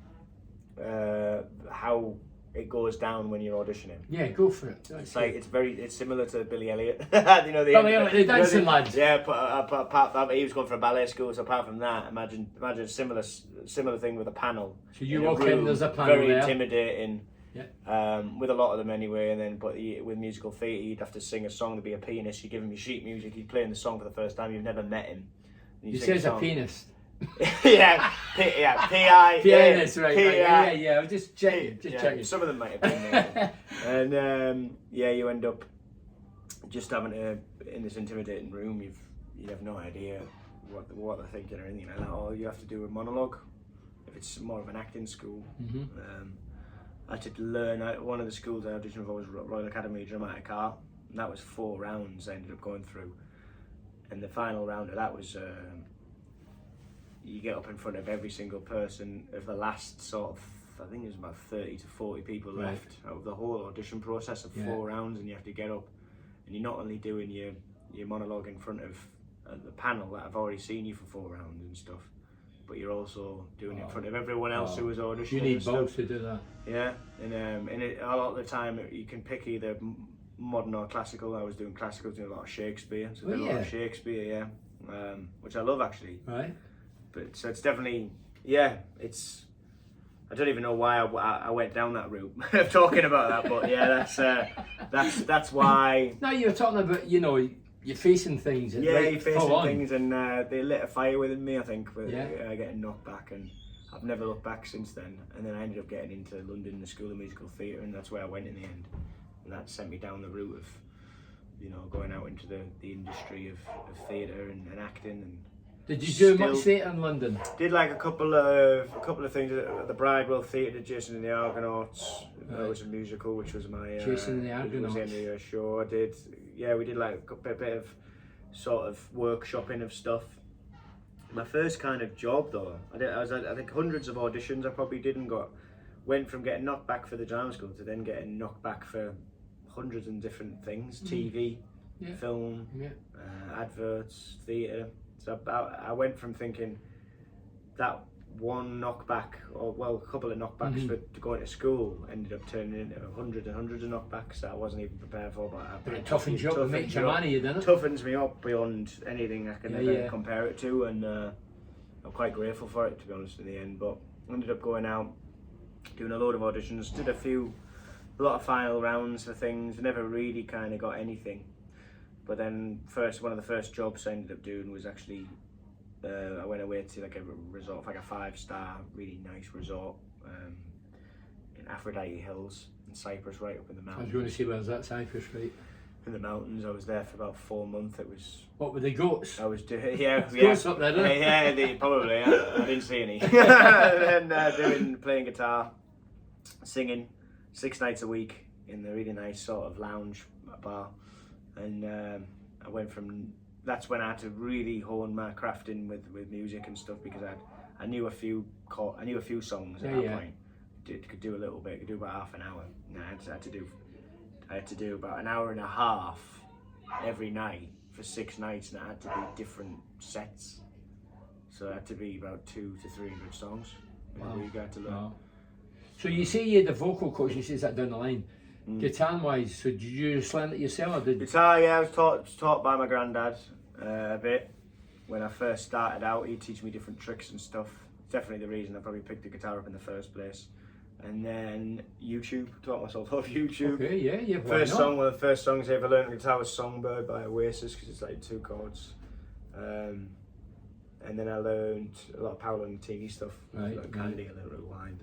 how it goes down when you're auditioning. Yeah, go for it. It's like it's similar to Billy Elliot. You know, Billy Elliot, the dancing lads. Yeah, apart from that, he was going for a ballet school. So apart from that, imagine a similar thing with a panel. So you walk in, there's a panel very there. intimidating. Yeah. With a lot of them anyway, and then with musical theatre, you'd have to sing a song to be a pianist. You give him your sheet music. He's playing the song for the first time. You've never met him. You say he's a pianist. Yeah, P-I. Pianist, right? Yeah. I'm just checking. Checking. Some of them might have been there. And you end up just having to, in this intimidating room. You have no idea what they're thinking or anything like that. All you have to do a monologue. If it's more of an acting school. I had to learn. One of the schools I auditioned for was Royal Academy of Dramatic Art, and that was 4 rounds I ended up going through. And the final round of that was you get up in front of every single person of the last sort of, I think there's about 30 to 40 people left out of the whole audition process of 4 rounds, and you have to get up, and you're not only doing your monologue in front of the panel that have already seen you for 4 rounds and stuff, but you're also doing it in front of everyone else who was auditioning. You need both to do that. Yeah, and a lot of the time you can pick either modern or classical. I was doing classical, doing a lot of Shakespeare, so a lot of Shakespeare, which I love actually. Right. But so it's definitely, I don't even know why I went down that route of talking about that, but yeah, that's why. No, you were talking about, you're facing things. Yeah, you're facing things, and they lit a fire within me, I think, with getting knocked back, and I've never looked back since then. And then I ended up getting into London, the School of Musical Theatre, and that's where I went in the end. And that sent me down the route of, going out into the industry of theatre and acting. And did you do much theatre in London? Did like a couple of things at the Bridewell Theatre, did Jason and the Argonauts. That was a musical, which was my Jason and the Argonauts. Was the end of the show. I did. Yeah, we did like a bit of sort of workshopping of stuff. My first kind of job though, I think hundreds of auditions I probably did, and went from getting knocked back for the drama school to then getting knocked back for hundreds of different things, TV, film, adverts, theatre. So I went from thinking that one knockback, a couple of knockbacks for going to school, ended up turning into hundreds and hundreds of knockbacks that I wasn't even prepared for. But it toughens you up and makes you money, didn't it? Toughens me up beyond anything I can ever compare it to, and I'm quite grateful for it, to be honest, in the end. But ended up going out, doing a load of auditions, did a lot of final rounds for things, never really kind of got anything. But then one of the first jobs I ended up doing was actually, I went away to like a resort, like a 5-star, really nice resort in Aphrodite Hills in Cyprus, right up in the mountains. I was going to say, where's that, Cyprus, right? In the mountains. I was there for about 4 months. It was. What were the goats? I was doing, Goats up there, probably. I didn't see any. And then playing guitar, singing, 6 nights a week in the really nice sort of lounge bar. And I went from, that's when I had to really hone my craft in with music and stuff, because I knew a few songs at that point. Could do a little bit, could do about half an hour. And I had to do about an hour and a half every night for 6 nights, and it had to be different sets. So it had to be about 200 to 300 songs. Wow. You got to learn. Wow. So you say you had the vocal coach, you says that down the line. Guitar wise, so did you just learn it yourself? Or did guitar, yeah, I was taught by my granddad a bit. When I first started out, he'd teach me different tricks and stuff. Definitely the reason I probably picked the guitar up in the first place. And then YouTube, taught myself off YouTube. Okay, yeah. One of the first songs I ever learned on guitar was Songbird by Oasis, because it's like 2 chords. And then I learned a lot of Paolo Nutini stuff, like Candy, a little Rewind.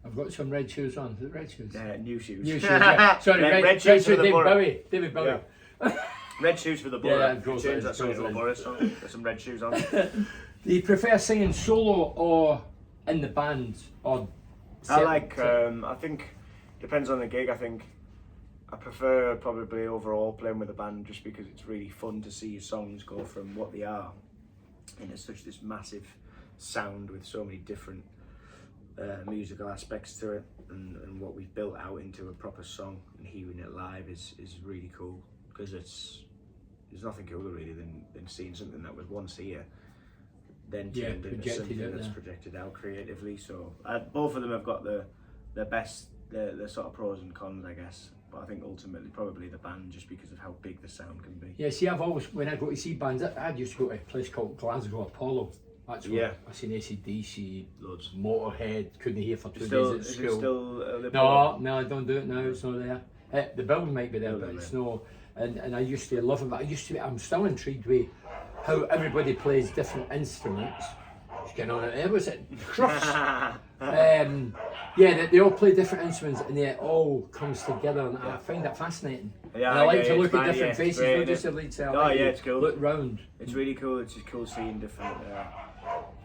I've got some red shoes on. Is it red shoes? New shoes. New shoes, yeah. Sorry, red shoes for David Bowie. David Bowie. Yeah. Red shoes for the Borough. Yeah, of course. Change that song to a Borough song. Got some red shoes on. Do you prefer singing solo or in the band? Or I think depends on the gig. I think I prefer probably overall playing with a band, just because it's really fun to see your songs go from what they are, and it's such this massive sound with so many different musical aspects to it, and what we've built out into a proper song, and hearing it live is really cool, because there's nothing cooler really than seeing something that was once here then turned into something that's projected out creatively. So both of them have got the best, the sort of pros and cons, I guess. But I think ultimately probably the band, just because of how big the sound can be. Yeah, see, I've always, when I go to see bands, I used to go to a place called Glasgow Apollo. That's where I seen AC/DC, loads. Motorhead, couldn't hear for 2 days at school. Is it still no, I don't do it now, it's not there. The building might be there, but it's no. And I used to love it, but I'm still intrigued with how everybody plays different instruments. Just getting on it there, was it? Crufts. They all play different instruments and it all comes together, and I find that fascinating. Yeah, and I like to look at different faces, not just the lead singer. It's cool. Look round. It's really cool. It's just cool seeing different,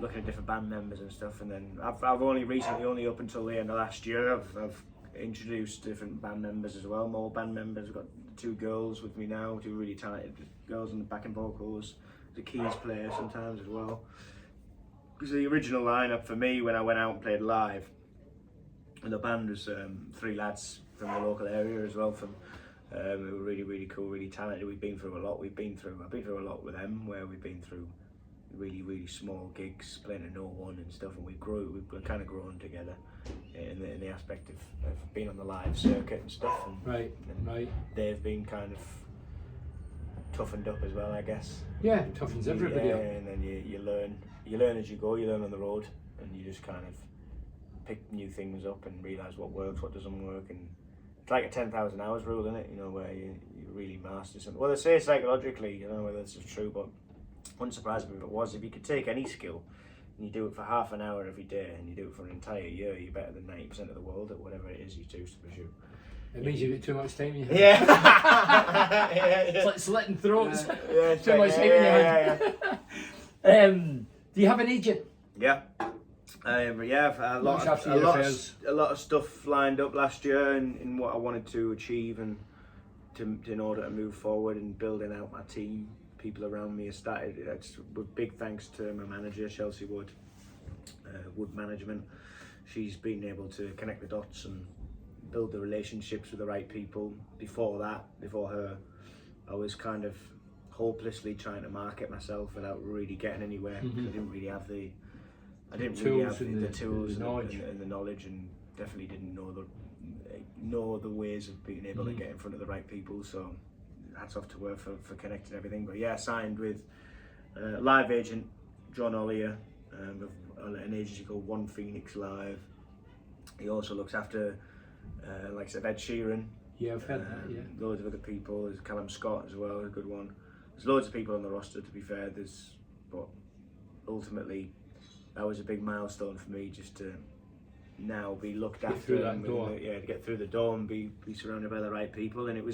looking at different band members and stuff. And then I've only recently, up until the end of last year, I've introduced different band members as well. More band members. I've got 2 girls with me now, 2 really talented girls on the backing vocals, the keys player sometimes as well. Because the original lineup for me when I went out and played live, and the band was 3 lads from the local area as well. From who were really, really cool, really talented. We've been through a lot. I've been through a lot with them, where we've been through really, really small gigs, playing at no one and stuff, and we've kind of grown together in the aspect of being on the live circuit and stuff. And, right. They've been kind of toughened up as well, I guess. Yeah, toughens everybody up. And then you learn as you go. You learn on the road, and you just kind of pick new things up and realise what works, what doesn't work, and it's like a 10,000 hours rule, isn't it? You know, where you really master something. Well, they say psychologically, you know, whether this is true, but wouldn't surprise me if it was. If you could take any skill and you do it for half an hour every day, and you do it for an entire year, you're better than 90% of the world at whatever it is you choose to pursue. It means you've got too much time in your hand. Yeah. It's like slitting throats. Too much time in your hand. Do you have an agent? Yeah. I've a lot of stuff lined up last year in what I wanted to achieve, and in order to move forward and building out my team. People around me have started. It's with big thanks to my manager, Chelsea Wood Management. She's been able to connect the dots and build the relationships with the right people. Before her, I was kind of hopelessly trying to market myself without really getting anywhere. I didn't really have the tools and the knowledge, and definitely didn't know the ways of being able to get in front of the right people. So hats off to her for connecting everything. But yeah, signed with a live agent, John Ollier, an agency called One Phoenix Live. He also looks after, like I said, Ed Sheeran. Yeah, I've heard that, yeah. Loads of other people. There's Callum Scott as well, a good one. There's loads of people on the roster, to be fair. But ultimately, that was a big milestone for me, just to now be looked after, to get through the door and be surrounded by the right people. And it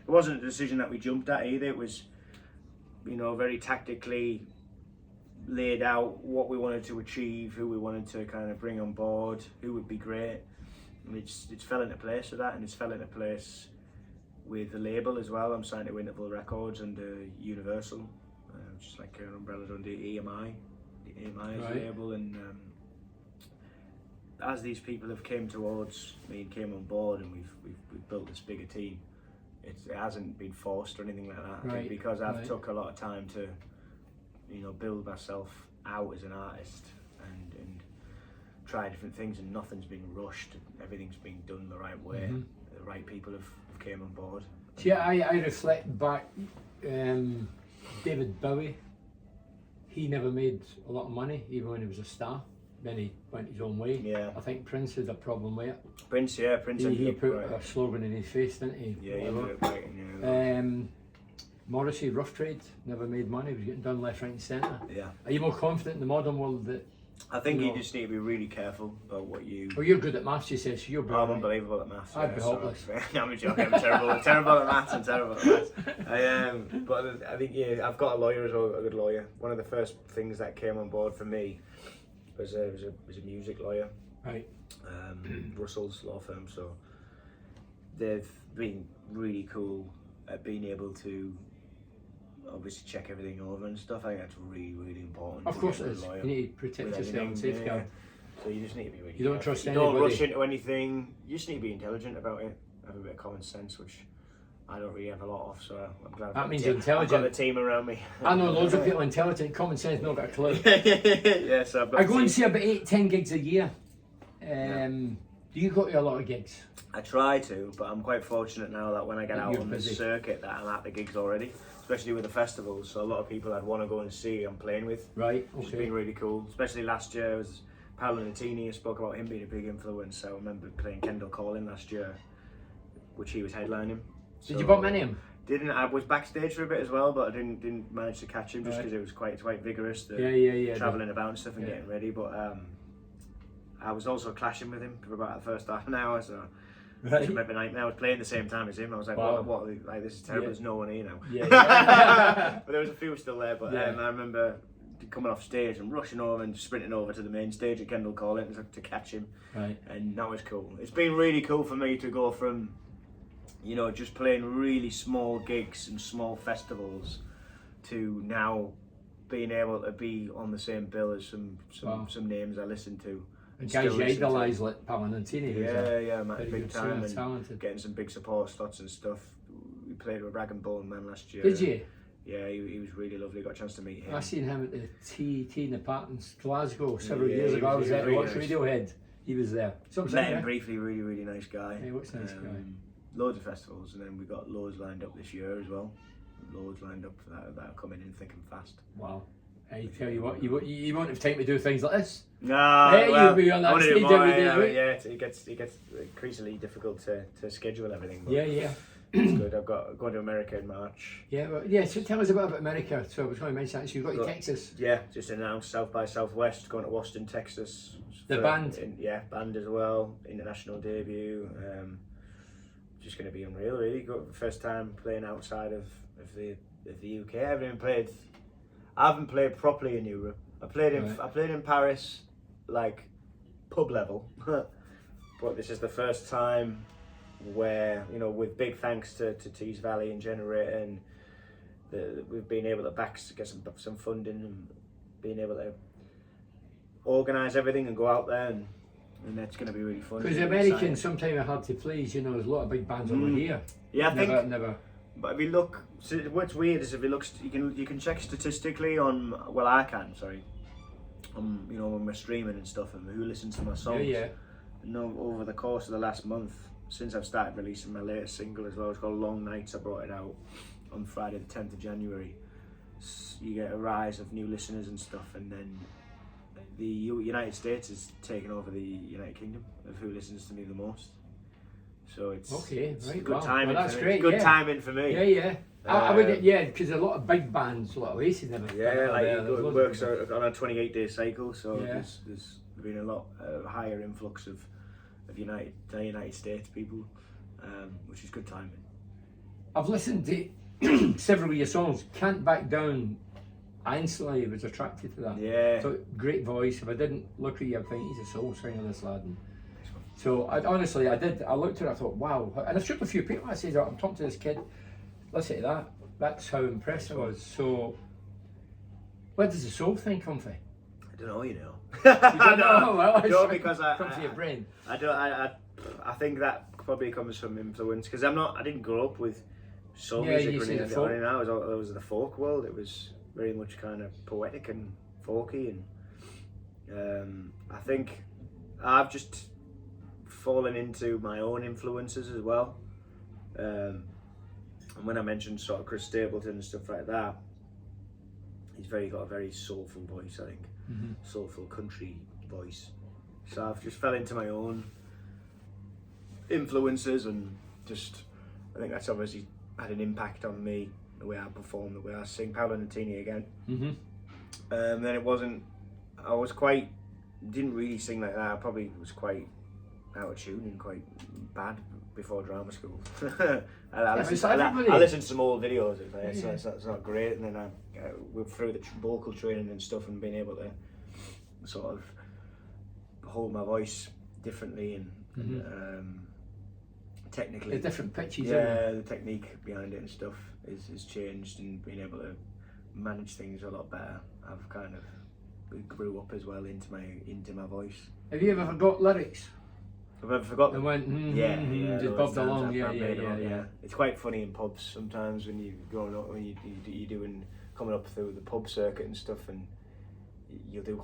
wasn't a decision that we jumped at either. It was, very tactically laid out what we wanted to achieve, who we wanted to kind of bring on board, who would be great. And it's fell into place with that, and it's fell into place with the label as well. I'm signed to Interval Records under Universal, which is like an umbrella under EMI. The EMI is the label, and as these people have came towards me and came on board, and we've built this bigger team, it hasn't been forced or anything like that. I think because I've took a lot of time to build myself out as an artist and try different things, and nothing's been rushed. Everything's been done the right way. The right people have came on board. Yeah, I reflect back. David Bowie, he never made a lot of money even when he was a star. Then he went his own way. Yeah. I think Prince had a problem with it. Prince. He put a slogan in his face, didn't he? Yeah, he put it right. Morrissey, Rough Trade, never made money. He was getting done left, right, and centre. Yeah. Are you more confident in the modern world that? I think you just need to be really careful about what you. Well, you're good at maths, you said. So you're brilliant. I'm unbelievable at maths. I'd be hopeless. I'm joking. I'm terrible at maths. I'm terrible at maths. But I think I've got a lawyer as well, a good lawyer. One of the first things that came on board for me was a music lawyer. Right. Russell's law firm. So they've been really cool at being able to obviously check everything over and stuff. I think that's really, really important. Of course it is. You need to protect yourself and safeguard. So you just need to be really You don't trust you anybody. don't rush into anything. You just need to be intelligent about it. Have a bit of common sense, which I don't really have a lot off, so I'm glad. That means you're intelligent. I've got a team around me. I know loads of people intelligent, common sense, not got a clue. Yeah, so I've got I go and see about 8-10 gigs a year. Do you go to a lot of gigs? I try to, but I'm quite fortunate now that when I get out on busy. the circuit that I'm at the gigs already, especially with the festivals. So a lot of people I'd want to go and see I'm playing with. Right, Which has been really cool. Especially last year, was Paolo Nutini. I spoke about him being a big influence. So I remember playing Kendall Calling last year, which he was headlining. Did you bump into him? Didn't. I was backstage for a bit as well, but I didn't manage to catch him just because it was quite vigorous. Travelling about and stuff and getting ready. But I was also clashing with him for about the first half an hour. So I remember I was playing the same time as him. I was like, what like this is terrible. There's no one here now. But there was a few still there. But I remember coming off stage and rushing over and sprinting over to the main stage at Kendall Calling to catch him. Right. And that was cool. It's been really cool for me to go from, you know, just playing really small gigs and small festivals to now being able to be on the same bill as some names I listen to. And guys you idolise like Paolo Nutini. Big time and talented. Getting some big support slots and stuff. We played with Rag and Bone Man last year. Did you? Yeah, he was really lovely. Got a chance to meet him. I seen him at the T in the Apartments, Glasgow, several years ago. I was there to watch Radiohead. He was there. Met him briefly. Really nice guy. Yeah, what's nice guy? Loads of festivals, and then we've got loads lined up this year as well. Loads lined up for that are coming in thick and fast. Wow. I tell you what, you won't have time to do things like this. No, you'll be on that stage every day. Yeah, it gets increasingly difficult to schedule everything. But Yeah. It's good. I've got going to America in March. Yeah, so tell us a bit about America. So I was going to mention that. So you've got Texas. Yeah, just announced South by Southwest, going to Austin, Texas. The band? Band as well. International debut. Just going to be unreal, really. First time playing outside of the UK. I haven't played properly in Europe. I played in Paris, like pub level, but this is the first time where, you know, with big thanks to Tees Valley and Generator, and we've been able to get some funding and being able to organise everything and go out there and that's going to be really fun. Because the Americans sometimes are hard to please, you know, there's a lot of big bands over here. Yeah, I think. Never. But if you look, so what's weird is if you look, you can check statistically on, well I can, sorry, you know, when we're streaming and stuff and who listens to my songs. Yeah. And over the course of the last month, since I've started releasing my latest single as well, it's called Long Nights. I brought it out on Friday the 10th of January. You get a rise of new listeners and stuff, and then the United States is taking over the United Kingdom of who listens to me the most. So it's good timing. Well, that's great. Good timing for me. Yeah. I would, because a lot of big bands, a lot of Aces never. It works on a 28-day cycle, so there's been a lot higher influx of United States people, which is good timing. I've listened to several of your songs. Can't Back Down. I instantly was attracted to that. Yeah. So great voice. If I didn't look at you, I'd think he's a soul singer, this lad. And so I looked at it, I thought, wow. And I've showed a few people, I said, I'm talking to this kid, listen to that. That's how impressed I was. So, where does the soul thing come from? I don't know, you know. You don't know? Well, no, because comes to your brain. I think that probably comes from influence, because I didn't grow up with soul music or anything. I was in the folk world. It was very much kind of poetic and folky, and I think I've just fallen into my own influences as well. And when I mentioned sort of Chris Stapleton and stuff like that, he's got a very soulful voice, I think. Soulful country voice. So I've just fell into my own influences, and just I think that's obviously had an impact on me, the way I perform, the way I sing. Paolo Nutini again. Then didn't really sing like that. I probably was quite out of tune and quite bad before drama school. I listened to some old videos of it, so it's not great. And then I went through the vocal training and stuff, and being able to sort of hold my voice differently and technically. The different pitches. The technique behind it and stuff is changed, and being able to manage things a lot better. I've kind of grew up as well into my voice. Have you ever got lyrics? I've never forgotten. And went, just those bobbed times along, I've yeah. made them up, It's quite funny in pubs sometimes when you growing up, when you doing coming up through the pub circuit and stuff, and you'll do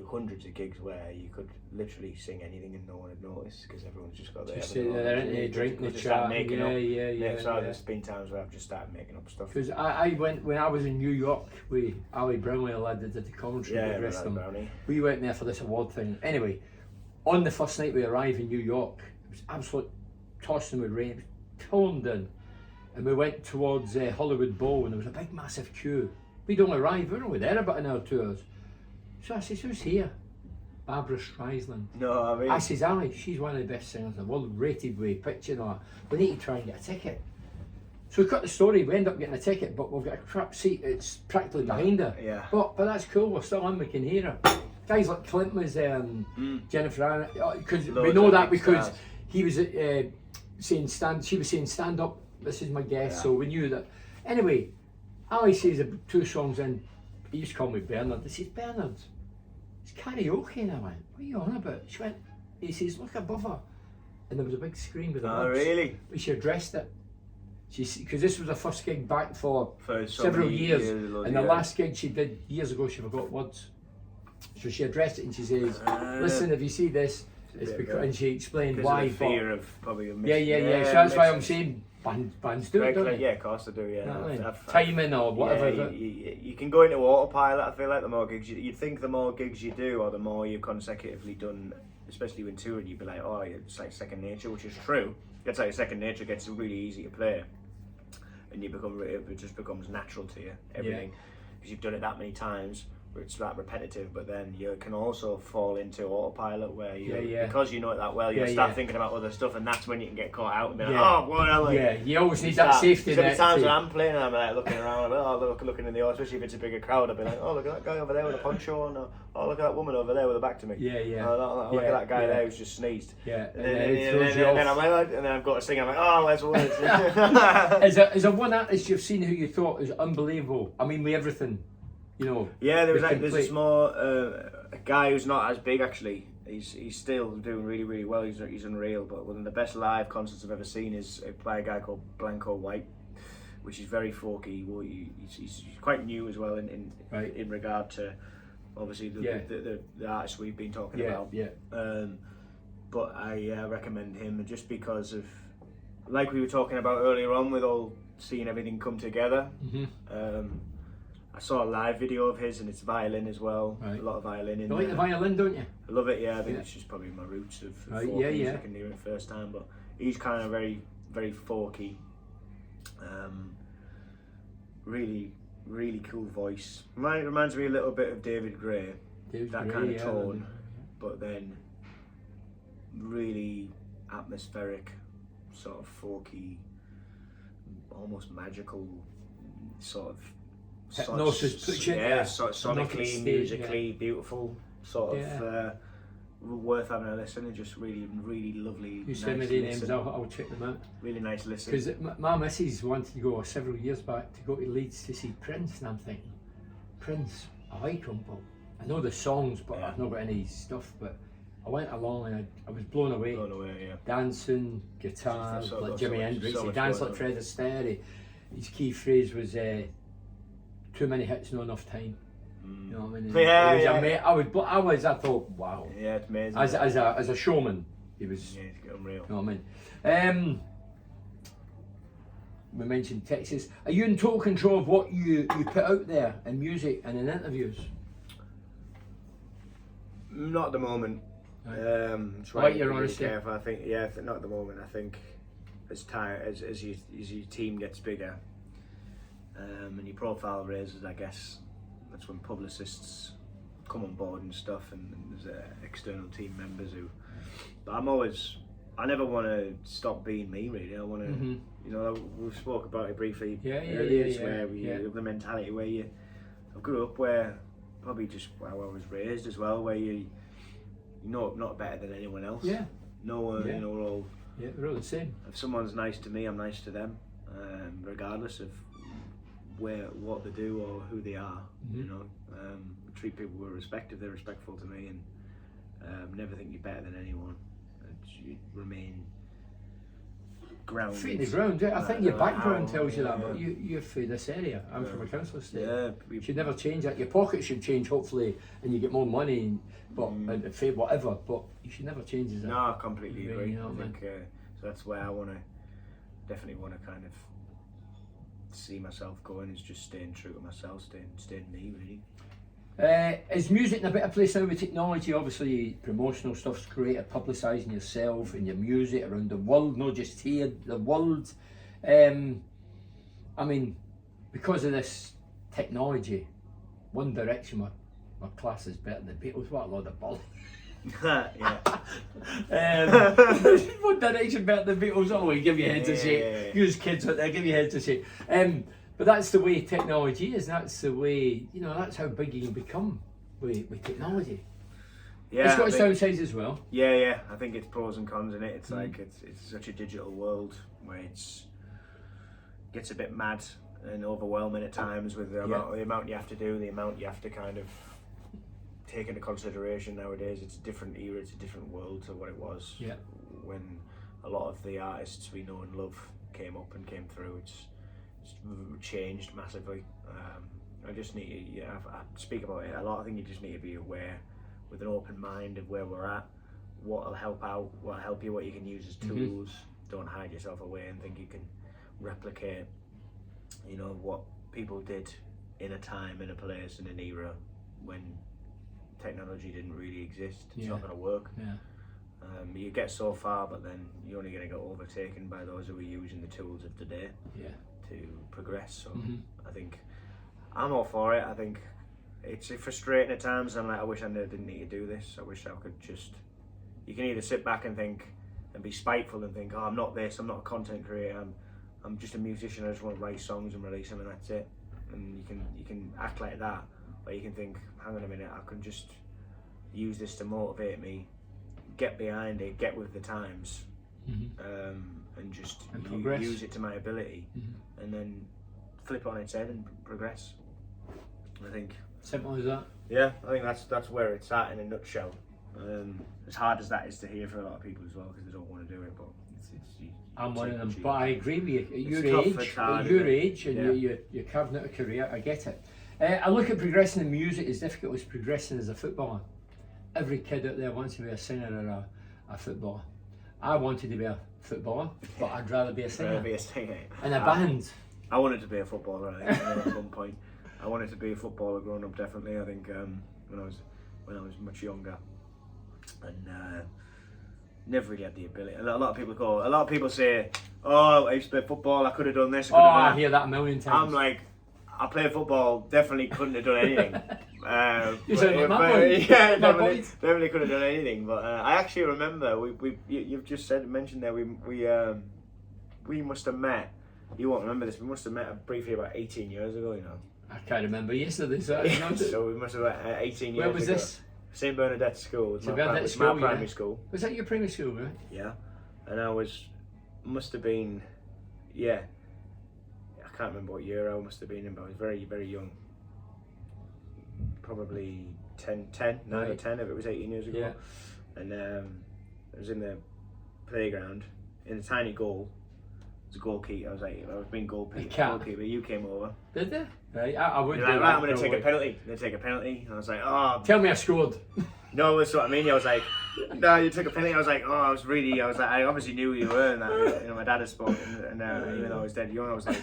hundreds of gigs where you could literally sing anything and no one would notice because everyone's just got there. Just sit there, and drink the just chat. start making up. Yeah. There's been times where I've just started making up stuff. Because I went, when I was in New York with Ali Brownlee, a lad that did the commentary, the rest of them. We went there for this award thing. Anyway, on the first night we arrived in New York, it was absolute tossing with rain, toned in. And we went towards Hollywood Bowl, and there was a big massive queue. We'd only arrived, we were only there about an hour, 2 hours. So I says, who's here? Barbara Streisand. No, I mean... I says, Ali, she's one of the best singers in the world, rated with picture and all that. We need to try and get a ticket. So we cut the story, we end up getting a ticket, but we've got a crap seat, it's practically behind her. Yeah. But that's cool, we're still on, we can hear her. Guys like Clint was Jennifer Aniston, because we know that because stars. he was she was saying stand up, this is my guest, so we knew that. Anyway, Ali says 2 songs in, he used to call me Bernard. He says, Bernard, it's karaoke. And I went, what are you on about? She went, he says, look above her. And there was a big screen with the words. Oh, really? But she addressed it. Because this was her first gig back for so several years. And the years. last gig she did years ago, she forgot words. So she addressed it and she says, listen, if you see this, it's because, and she explained why. Of the fear of probably a yeah. So that's why I'm saying bands do it, don't they? Yeah, of course they do, Timing or whatever. You can go into autopilot. I feel like the more gigs you'd think the more gigs you do, or the more you've consecutively done, especially when touring, you'd be like, oh, it's like second nature, which is true. It's like second nature, gets really easy to play, and it just becomes natural to you, everything, because you've done it that many times. It's that repetitive, but then you can also fall into autopilot where you, because you know it that well, you start thinking about other stuff, and that's when you can get caught out and be like, oh, what am I? You always need that safety net. There's times when I'm playing and I'm like looking around, I'm like, looking in the audience, especially if it's a bigger crowd, I'll be like, oh, look at that guy over there with a poncho on, oh, look at that woman over there with her back to me. Oh, look at that guy there who's just sneezed. And then I'm like, and then I've got to sing, I'm like, oh, let's work. Is there one artist you've seen who you thought was unbelievable? I mean, with everything. You know, there's a small a guy who's not as big actually. He's still doing really well. He's unreal. But one of the best live concerts I've ever seen is by a guy called Blanco White, which is very folky. Well, he's quite new as well in regard to obviously the artists we've been talking about. But I recommend him just because of, like we were talking about earlier on, with all seeing everything come together. I saw a live video of his, and it's violin as well. A lot of violin in there. You like the violin, don't you? I love it, I think it's just probably my roots of folk music. I can hear it first time, but he's kind of very, very folky. Really, really cool voice. Reminds me a little bit of David Gray, kind of tone, but then really atmospheric, sort of folky, almost magical, sort of hypnosis, sonically, musically beautiful, sort of worth having a listen, and just really, really lovely. You send me the names, I'll check them out. Really nice listen. Because my missus wanted to go several years back to go to Leeds to see Prince, and I'm thinking, Prince, I like him, but I know the songs, but I've not got any stuff. But I went along and I was blown away. Dancing, guitars, like Jimi Hendrix. He danced like Fred Astaire. His key phrase was too many hits, not enough time. You know what I mean? I thought, wow. Yeah, it's amazing. As a showman, he was. Yeah, he's unreal. You know what I mean? We mentioned Texas. Are you in total control of what you put out there in music and in interviews? Not at the moment. Like your honesty. I think not at the moment. I think as your team gets bigger, and your profile raises, I guess that's when publicists come on board and stuff, and there's external team members who. But I never want to stop being me. Really, I want to. You know, we spoke about it briefly earlier. Where we have the mentality where I grew up where probably just how I was raised as well, where you know not better than anyone else. No one, you know, we're all. Yeah, we're all the same. If someone's nice to me, I'm nice to them, regardless of what they do or who they are. You know, treat people with respect if they're respectful to me, and never think you're better than anyone. you remain grounded. Feet in the ground, yeah. I think your background tells you that, yeah. but you're from this area. I'm from a council estate. Yeah, You should never change that. Your pocket should change, hopefully, and you get more money, but and fame, whatever. But you should never change that. No, I completely agree. You know I think so. That's where I definitely want to kind of see myself going. Is just staying true to myself, staying me, really. Is music in a better place now with technology? Obviously, promotional stuff's great at publicising yourself and your music around the world, not just here, the world. I mean, because of this technology, One Direction my class is better than Beatles. What a load of balls. Yeah. One Direction better than Beatles. Oh, we give you heads to say. You kids out there, give you heads to say. But that's the way technology is. That's the way, you know, that's how big you can become with technology. Yeah, it's got its downsides as well. Yeah. I think it's pros and cons in it. It's like it's such a digital world where gets a bit mad and overwhelming at times with the amount you have to do, the amount you have to kind of take into consideration nowadays. It's a different era, it's a different world to what it was when a lot of the artists we know and love came up and came through. It's changed massively. I just need to, I speak about it a lot. I think you just need to be aware with an open mind of where we're at, what'll help out, what'll help you, what you can use as tools. Don't hide yourself away and think you can replicate, you know, what people did in a time, in a place, in an era when technology didn't really exist. It's not going to work. You get so far, but then you're only going to get overtaken by those who are using the tools of today to progress. So I think I'm all for it. I think it's frustrating at times. I'm like, I wish I didn't need to do this. I wish I could just. You can either sit back and think and be spiteful and think, oh, I'm not this. I'm not a content creator. I'm just a musician. I just want to write songs and release them, and that's it. And you can act like that, but you can think, hang on a minute, I can just use this to motivate me, get behind it, get with the times, and just use it to my ability, and then flip it on its head and progress. I think simple as that. Yeah, I think that's where it's at in a nutshell. As hard as that is to hear for a lot of people as well, because they don't want to do it, but I'm one of them. But I agree with you. At your age, and you're carving out a career. I get it. I look at progressing in music as difficult as progressing as a footballer. Every kid out there wants to be a singer or a footballer. I wanted to be a footballer, but I'd rather be a singer. In a band. I wanted to be a footballer, I think, at one point. I wanted to be a footballer growing up, definitely. I think when I was much younger, and never really had the ability. A lot of people say, "Oh, I used to play football. I could have done this." I hear that a million times. I'm like, I played football. Definitely couldn't have done anything. Definitely couldn't have done anything. But I actually remember you've just mentioned there we must have met. You won't remember this. We must have met briefly about 18 years ago. You know. I can't remember yesterday. So we must have met 18 years ago. Where was this? St Bernadette School. It was my primary school. Was that your primary school, right? Yeah, and must have been, I can't remember what year I must have been in, but I was very, very young. Probably 9 or 10 if it was 18 years ago. Yeah. And I was in the playground in a tiny goal. It was a goalkeeper. I was being goalkeeper. You came over. Did they? Right, I would. You're like, right, I'm going to take a penalty. I'm going to take a penalty. And I was like, oh. Tell me I scored. No, that's what I mean. I was like, no, you took a penalty. I was like, I obviously knew who you were, and that, you know, my dad had spoken, and even though I was dead young, I was like,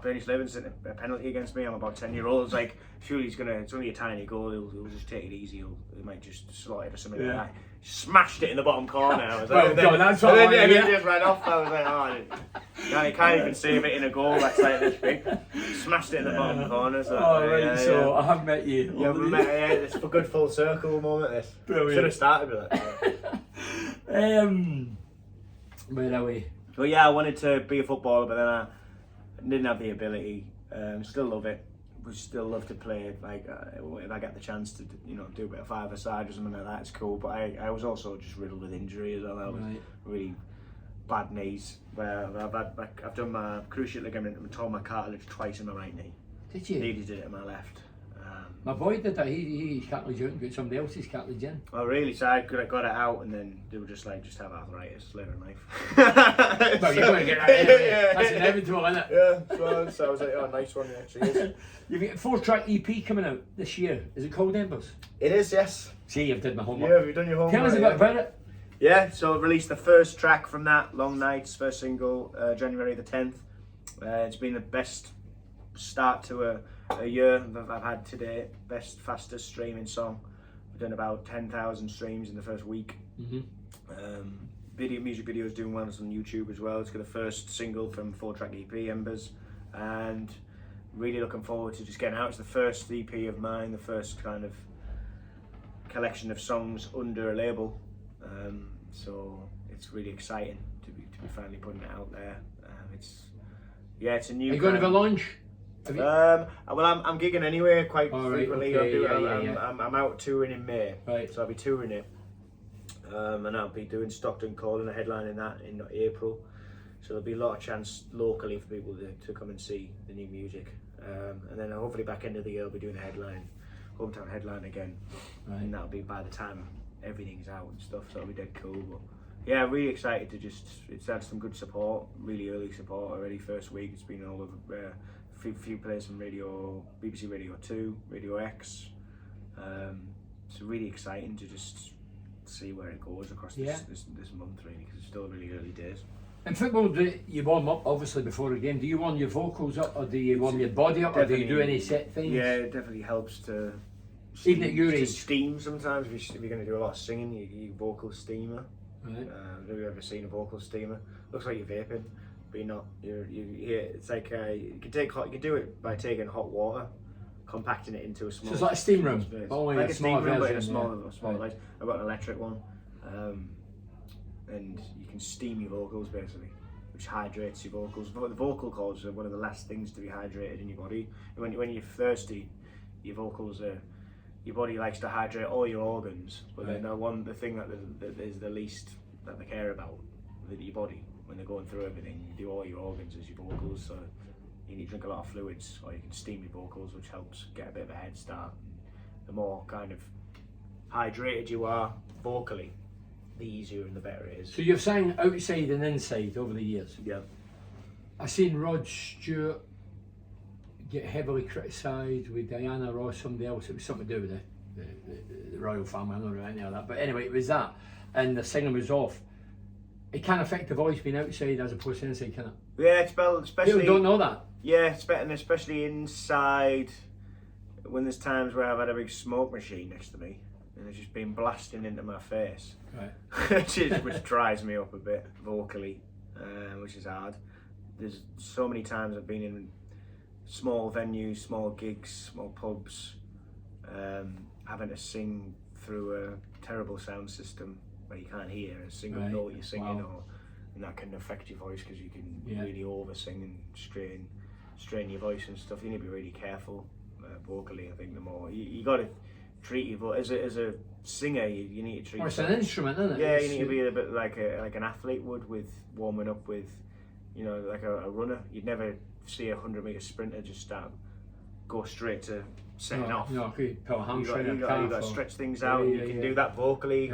Bernie Slavin's a penalty against me. I'm about 10-year-old. It's like, surely it's only a tiny goal. He'll just take it easy. He might just slot it or something like that. Smashed it in the bottom corner. I was like, then just ran off. I was like, you can't even save it in a goal that's like this big. Smashed it in the bottom corner. So, I have met you. Yeah, we met. Yeah, it's a good full circle moment. This should have started with it. Where are we? Well, yeah, I wanted to be a footballer, but then I didn't have the ability. Still love it. Would still love to play. Like if I get the chance to, do a bit of five-a-side or something like that, it's cool. But I was also just riddled with injury as well. I was really bad knees. Where I've done my cruciate ligament and torn my cartilage twice in my right knee. Did you? Nearly did it in my left. My boy did that. He cartilage out and got somebody else's cartilage in. Oh really? So I got it out, and then they were just like, just have arthritis later in life. Well, you're going to get that anyway. That's inevitable, isn't it? Yeah. So I was like, oh, nice one. Yeah, cheers. You've got a 4-track EP coming out this year. Is it called Embers? It is, yes. See, you've did my homework. Yeah, we've done your homework. Tell us a bit about it. Yeah, so I released the first track from that, Long Nights, first single, January the 10th. It's been the best start to a year I've had today. Best, fastest streaming song. We've done about 10,000 streams in the first week. Music videos doing well on YouTube as well. It's got the first single from 4-track EP, Embers. And really looking forward to just getting out. It's the first EP of mine, the first kind of collection of songs under a label. So it's really exciting to be finally putting it out there. It's a new. Are you going to have a launch? Well, I'm gigging anyway quite frequently. Okay, I'm out touring in May, right. So I'll be touring it, and I'll be doing Stockton Calling, a headline in that in April. So there'll be a lot of chance locally for people to come and see the new music, and then hopefully back end of the year I'll be doing a hometown headline again, and that'll be by the time everything's out and stuff. So it'll be dead cool. But yeah, really excited to it's had some good support, really early support already. First week it's been all over. Few plays from BBC Radio 2, Radio X. It's really exciting to just see where it goes across this month, really, because it's still really early days. In football, do you warm up obviously before a game? Do you warm your vocals up, or do you warm your body up, or do you do any set things? Yeah, it definitely helps to. Even at your age. Steam sometimes. If you're going to do a lot of singing, you vocal steamer. Right. Have you ever seen a vocal steamer? Looks like you're vaping. But you're not. It's like you can do it by taking hot water, compacting it into a small. So it's like a steam room, only like a smaller version. But in a smaller device. I've got an electric one, and you can steam your vocals basically, which hydrates your vocals. But the vocal cords are one of the last things to be hydrated in your body. And when you're thirsty, your vocals are. Your body likes to hydrate all your organs, but then the thing that is the least that they care about, your body. When they're going through everything, you do all your organs as your vocals, so you need to drink a lot of fluids, or you can steam your vocals, which helps get a bit of a head start. The more kind of hydrated you are vocally, the easier and the better it is. So you've sang outside and inside over the years. Yeah. I've seen Rod Stewart get heavily criticised with Diana Ross, somebody else. It was something to do with the royal family, I don't know any of that. But anyway, it was that, and the singing was off. It can affect the voice being outside as opposed to inside, can it? Yeah, especially. People don't know that. Yeah, especially inside, when there's times where I've had a big smoke machine next to me and it's just been blasting into my face, right. which dries me up a bit vocally, which is hard. There's so many times I've been in small venues, small gigs, small pubs, having to sing through a terrible sound system where you can't hear a single note you're singing, and that can affect your voice because you can really over sing and strain your voice and stuff. You need to be really careful vocally. I think the more you got to treat your voice as a singer, you need to treat. It's an instrument, isn't it? Yeah, you need to be a bit like an athlete would with warming up with, like a runner. You'd never see a 100-meter sprinter just go straight to setting off. No, you pull a hamstring. You got to stretch things out. You can do that vocally.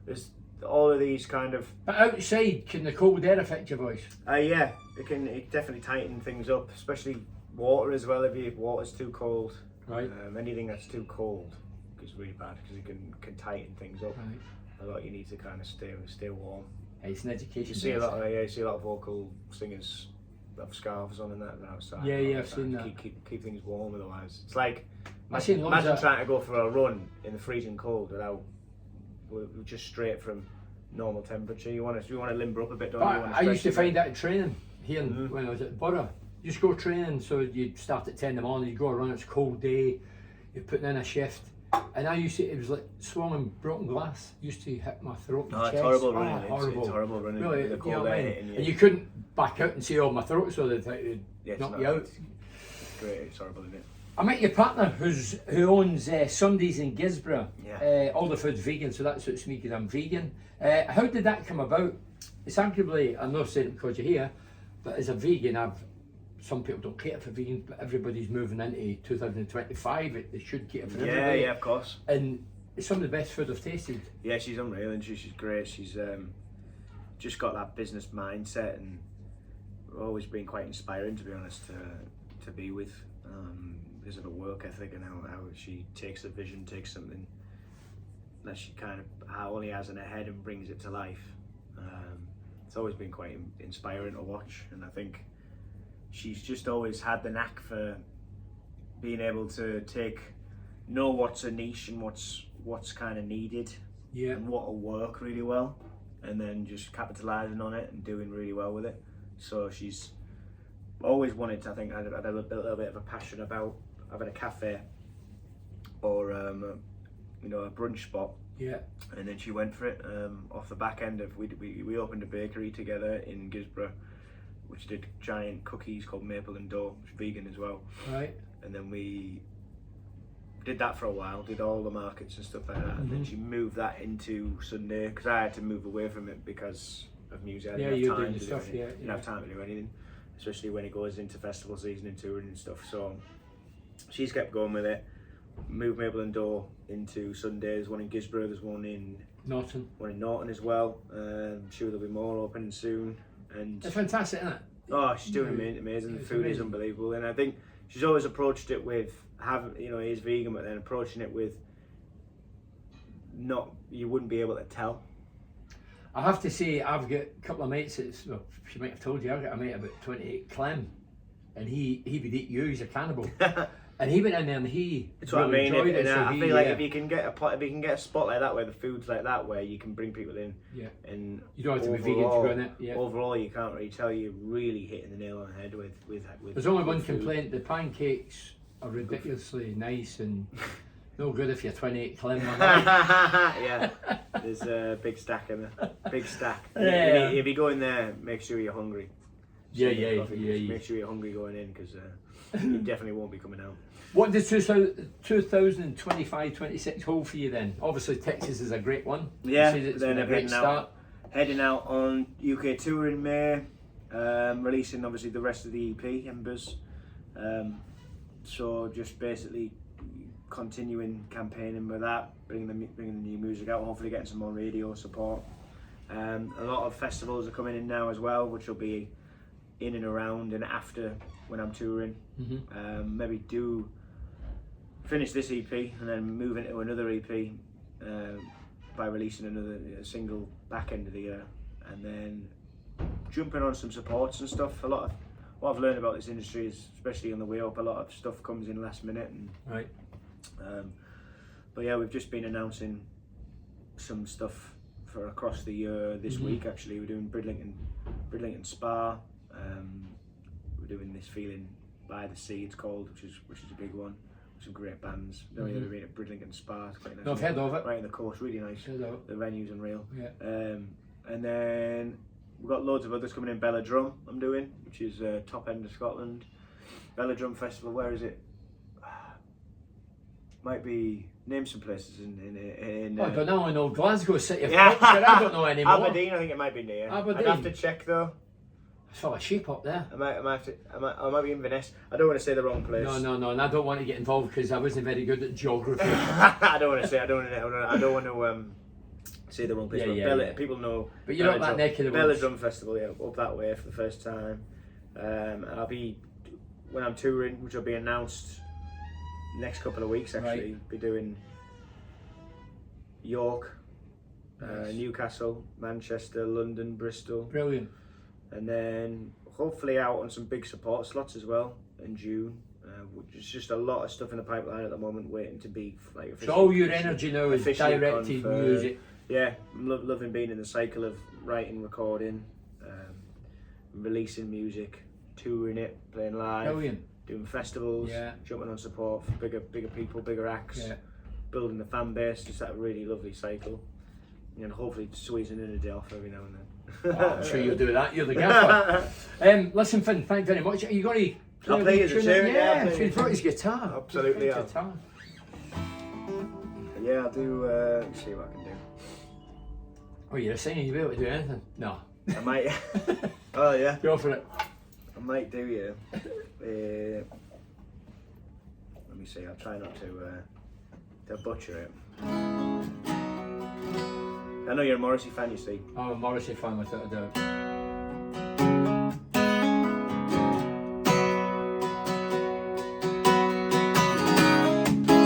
There's all of these kind of. But outside, can the cold air affect your voice? Yeah, it can definitely tighten things up, especially water as well. If water's too cold, right. Anything that's too cold is really bad because it can tighten things up. Right. A lot you need to kind of stay warm. Hey, it's an education. You see a lot of vocal singers have scarves on and that outside. Yeah, I've seen that. Keep things warm, otherwise it's like imagine trying to go for a run in the freezing cold without just straight from normal temperature. You want to limber up a bit, don't you? I used to find that in training here when I was at Borough. You just go training, so you start at 10 in the morning, you go around, it's a cold day, you're putting in a shift. And it was like swallowing broken glass. Used to hit my throat and chest. It's horrible running. Horrible. It's horrible running. Really, with the cold air hitting you. And you couldn't back out and say, "Oh, my throat's so that it would knock you out." It's great. It's horrible, isn't it? I met your partner who owns Sundays in Gisborough. Yeah. All the food's vegan, so that suits me because I'm vegan. How did that come about? It's arguably, I'm not saying it because you're here, but as a vegan, I've some people don't cater for vegans, but everybody's moving into 2025. They should cater for Yeah, everybody. yeah, of course. And it's some of the best food I've tasted. Yeah, she's unreal, and she's great. She's just got that business mindset, and always been quite inspiring, to be honest, to be with, because of her work ethic and how she takes the vision, takes something that she kind of only has in her head and brings it to life. It's always been quite inspiring to watch, and I think she's just always had the knack for being able to know what's a niche and what's kind of needed, Yeah. and what'll work really well, and then just capitalising on it and doing really well with it. So she's always wanted to, I think, I'd have a little bit of a passion about having a cafe or a brunch spot. Yeah. And then she went for it off the back end of we opened a bakery together in Gisborough, which did giant cookies called Maple and Dough, which is vegan as well. Right. And then we did that for a while, did all the markets and stuff like that, and then she moved that into Sunday, because I had to move away from it because of music. I didn't have time to do anything. Didn't have time to do anything, especially when it goes into festival season and touring and stuff. So she's kept going with it. Moved Maple and Dough into Sundays, one in Gisborough, there's one in Norton as well. Sure there'll be more opening soon. And it's fantastic, isn't it? Oh, she's doing amazing. The food is unbelievable, and I think she's always approached it with it is vegan, but then approaching it with you wouldn't be able to tell. I have to say, I've got a couple of mates she might have told you, I've got a mate about 28, Clem, and he would eat you, he's a cannibal. And he went in there and he It's what really I mean. enjoyed it. So I feel like if you can get a spot like that where the food's like that, where you can bring people in, and you don't have to be vegan to go in it. Yeah. Overall, you can't really tell. You're really hitting the nail on the head with. There's only one food. complaint: the pancakes are ridiculously nice and no good if you're 28 Clem. Yeah, there's a big stack in there. Big stack. Yeah. If you go in there, make sure you're hungry. Yeah. Make sure you're hungry going in, because you definitely won't be coming out. What does 2025-26 hold for you then? Obviously Texas is a great one. Yeah, it's then been a great start. Heading out on UK tour in May, releasing obviously the rest of the EP, Embers. So just basically continuing campaigning with that, bringing the new music out, hopefully getting some more radio support. A lot of festivals are coming in now as well, which will be in and around and after when I'm touring. Maybe finish this EP and then move into another EP by releasing another single back end of the year, and then jumping on some supports and stuff. A lot of what I've learned about this industry is, especially on the way up, a lot of stuff comes in last minute. And right. But yeah, we've just been announcing some stuff for across the year this week. Actually, we're doing Bridlington Spa. We're doing this Feeling by the Sea, it's called, which is a big one. Some great bands. I've ever been at Bridlington Spa. It's quite nice. No, I've heard of it. Right in the coast, really nice. The venue's unreal. Yeah. And then we've got loads of others coming in. Belladrum I'm doing, which is top end of Scotland. Belladrum Festival, where is it? Might be, name some places in I don't know, I know Glasgow City of Culture, I don't know anymore. Aberdeen, I think it might be near. Aberdeen. I'd have to check though. I saw a sheep up there. I might be in Inverness. I don't want to say the wrong place. No, and I don't want to get involved because I wasn't very good at geography. I don't want to say the wrong place. Yeah. People know. But you're not that neck of the woods. Belladrum Festival, up that way for the first time. I'll be, when I'm touring, which will be announced next couple of weeks actually, be doing York, Newcastle, Manchester, London, Bristol. Brilliant. And then hopefully out on some big support slots as well in June. Which is just a lot of stuff in the pipeline at the moment, waiting to be like. So all your energy now is directed music. Yeah, I'm loving being in the cycle of writing, recording, releasing music, touring it, playing live, Brilliant. Doing festivals, jumping on support for bigger people, bigger acts, building the fan base. Just that really lovely cycle, and hopefully squeezing in a day off every now and then. Oh, I'm sure you'll do that. You're the gaffer. Listen, Finn, thank you very much. Are you going to? I'll play his tune. Yeah, he's brought his guitar. Absolutely. Guitar. Yeah, I'll do. Let's see what I can do. Oh, you're saying you'll be able to do anything? No. I might. Oh yeah. Go for it. I might do you. Let me see. I'll try not to butcher it. I know you're a Morrissey fan, you see. I'm a Morrissey fan without a doubt.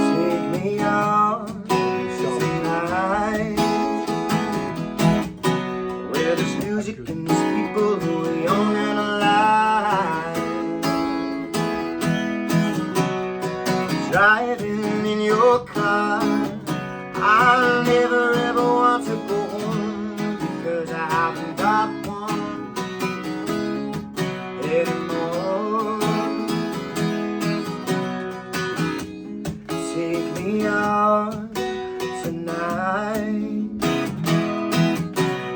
Take me out tonight, where there's music and there's people who are young and alive. Driving in your car, I'll never ever want to go home because I haven't got one anymore. Take me out tonight,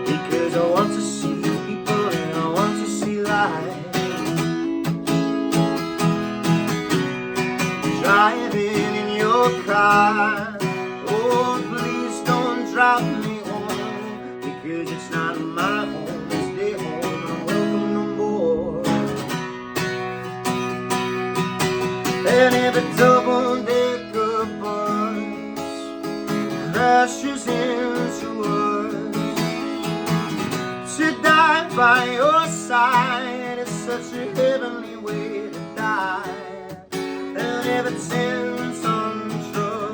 because I want to see people and I want to see life. Driving in your car, oh please don't drop me home, because it's not my home, it's their home, I'm welcome no more. And if a double-decker bus crashes into us, to die by your side is such a heavenly way to die. And if a tin-ton truck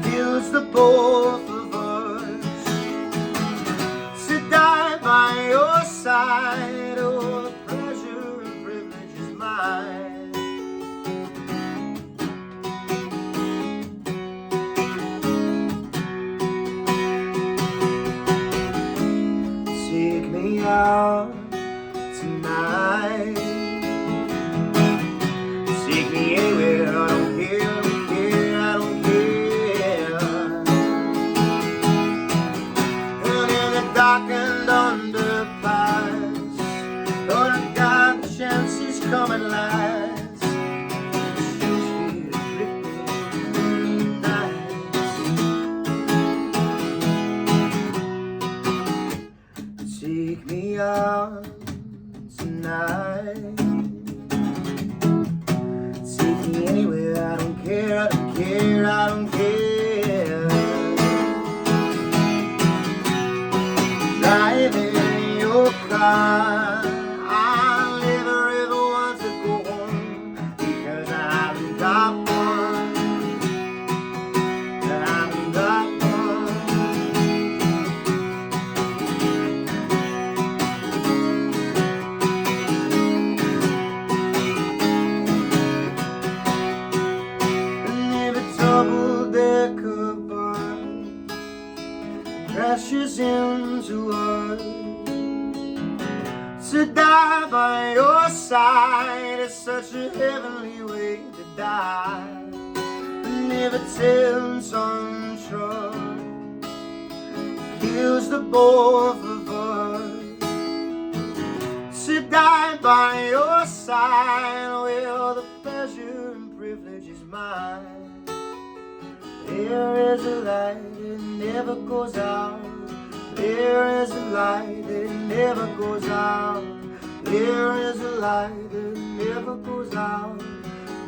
kills the both of us, to die by your side, oh, the pleasure and privilege is mine. Take me out tonight, take me anywhere, I don't care, I don't care, I don't care. And in the darkened underpass, Lord, I got the chances coming last. Take me out tonight, take me anywhere, I don't care, I don't care, I don't care. Driving in your car, I'll never ever want to go home, because I haven't got one, I haven't got one. And if a double-decker bus crashes into us, to die by your side is such a heavenly way to die. And if a tin-ton truck kills the both of us, to die by your side, well, the pleasure and privilege is mine. There is a light that never goes out, there is a light that never goes out, there is a light that never goes out,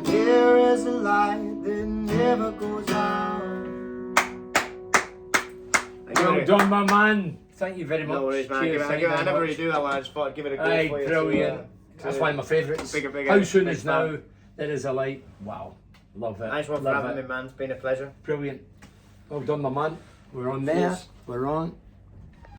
there is a light that never goes out. Well done, my man. Thank you very much. No worries, man. Cheers, I thank you very never much. really do that one. I just thought I'd give it a go Aye, for you. brilliant. So, That's one of my favourites. Big How soon big is fan. now? There is a light. Wow. Love it. Nice one for Love having it. me, man. It's been a pleasure. Brilliant. Well done, my man. We're on there. Cheers. We're on.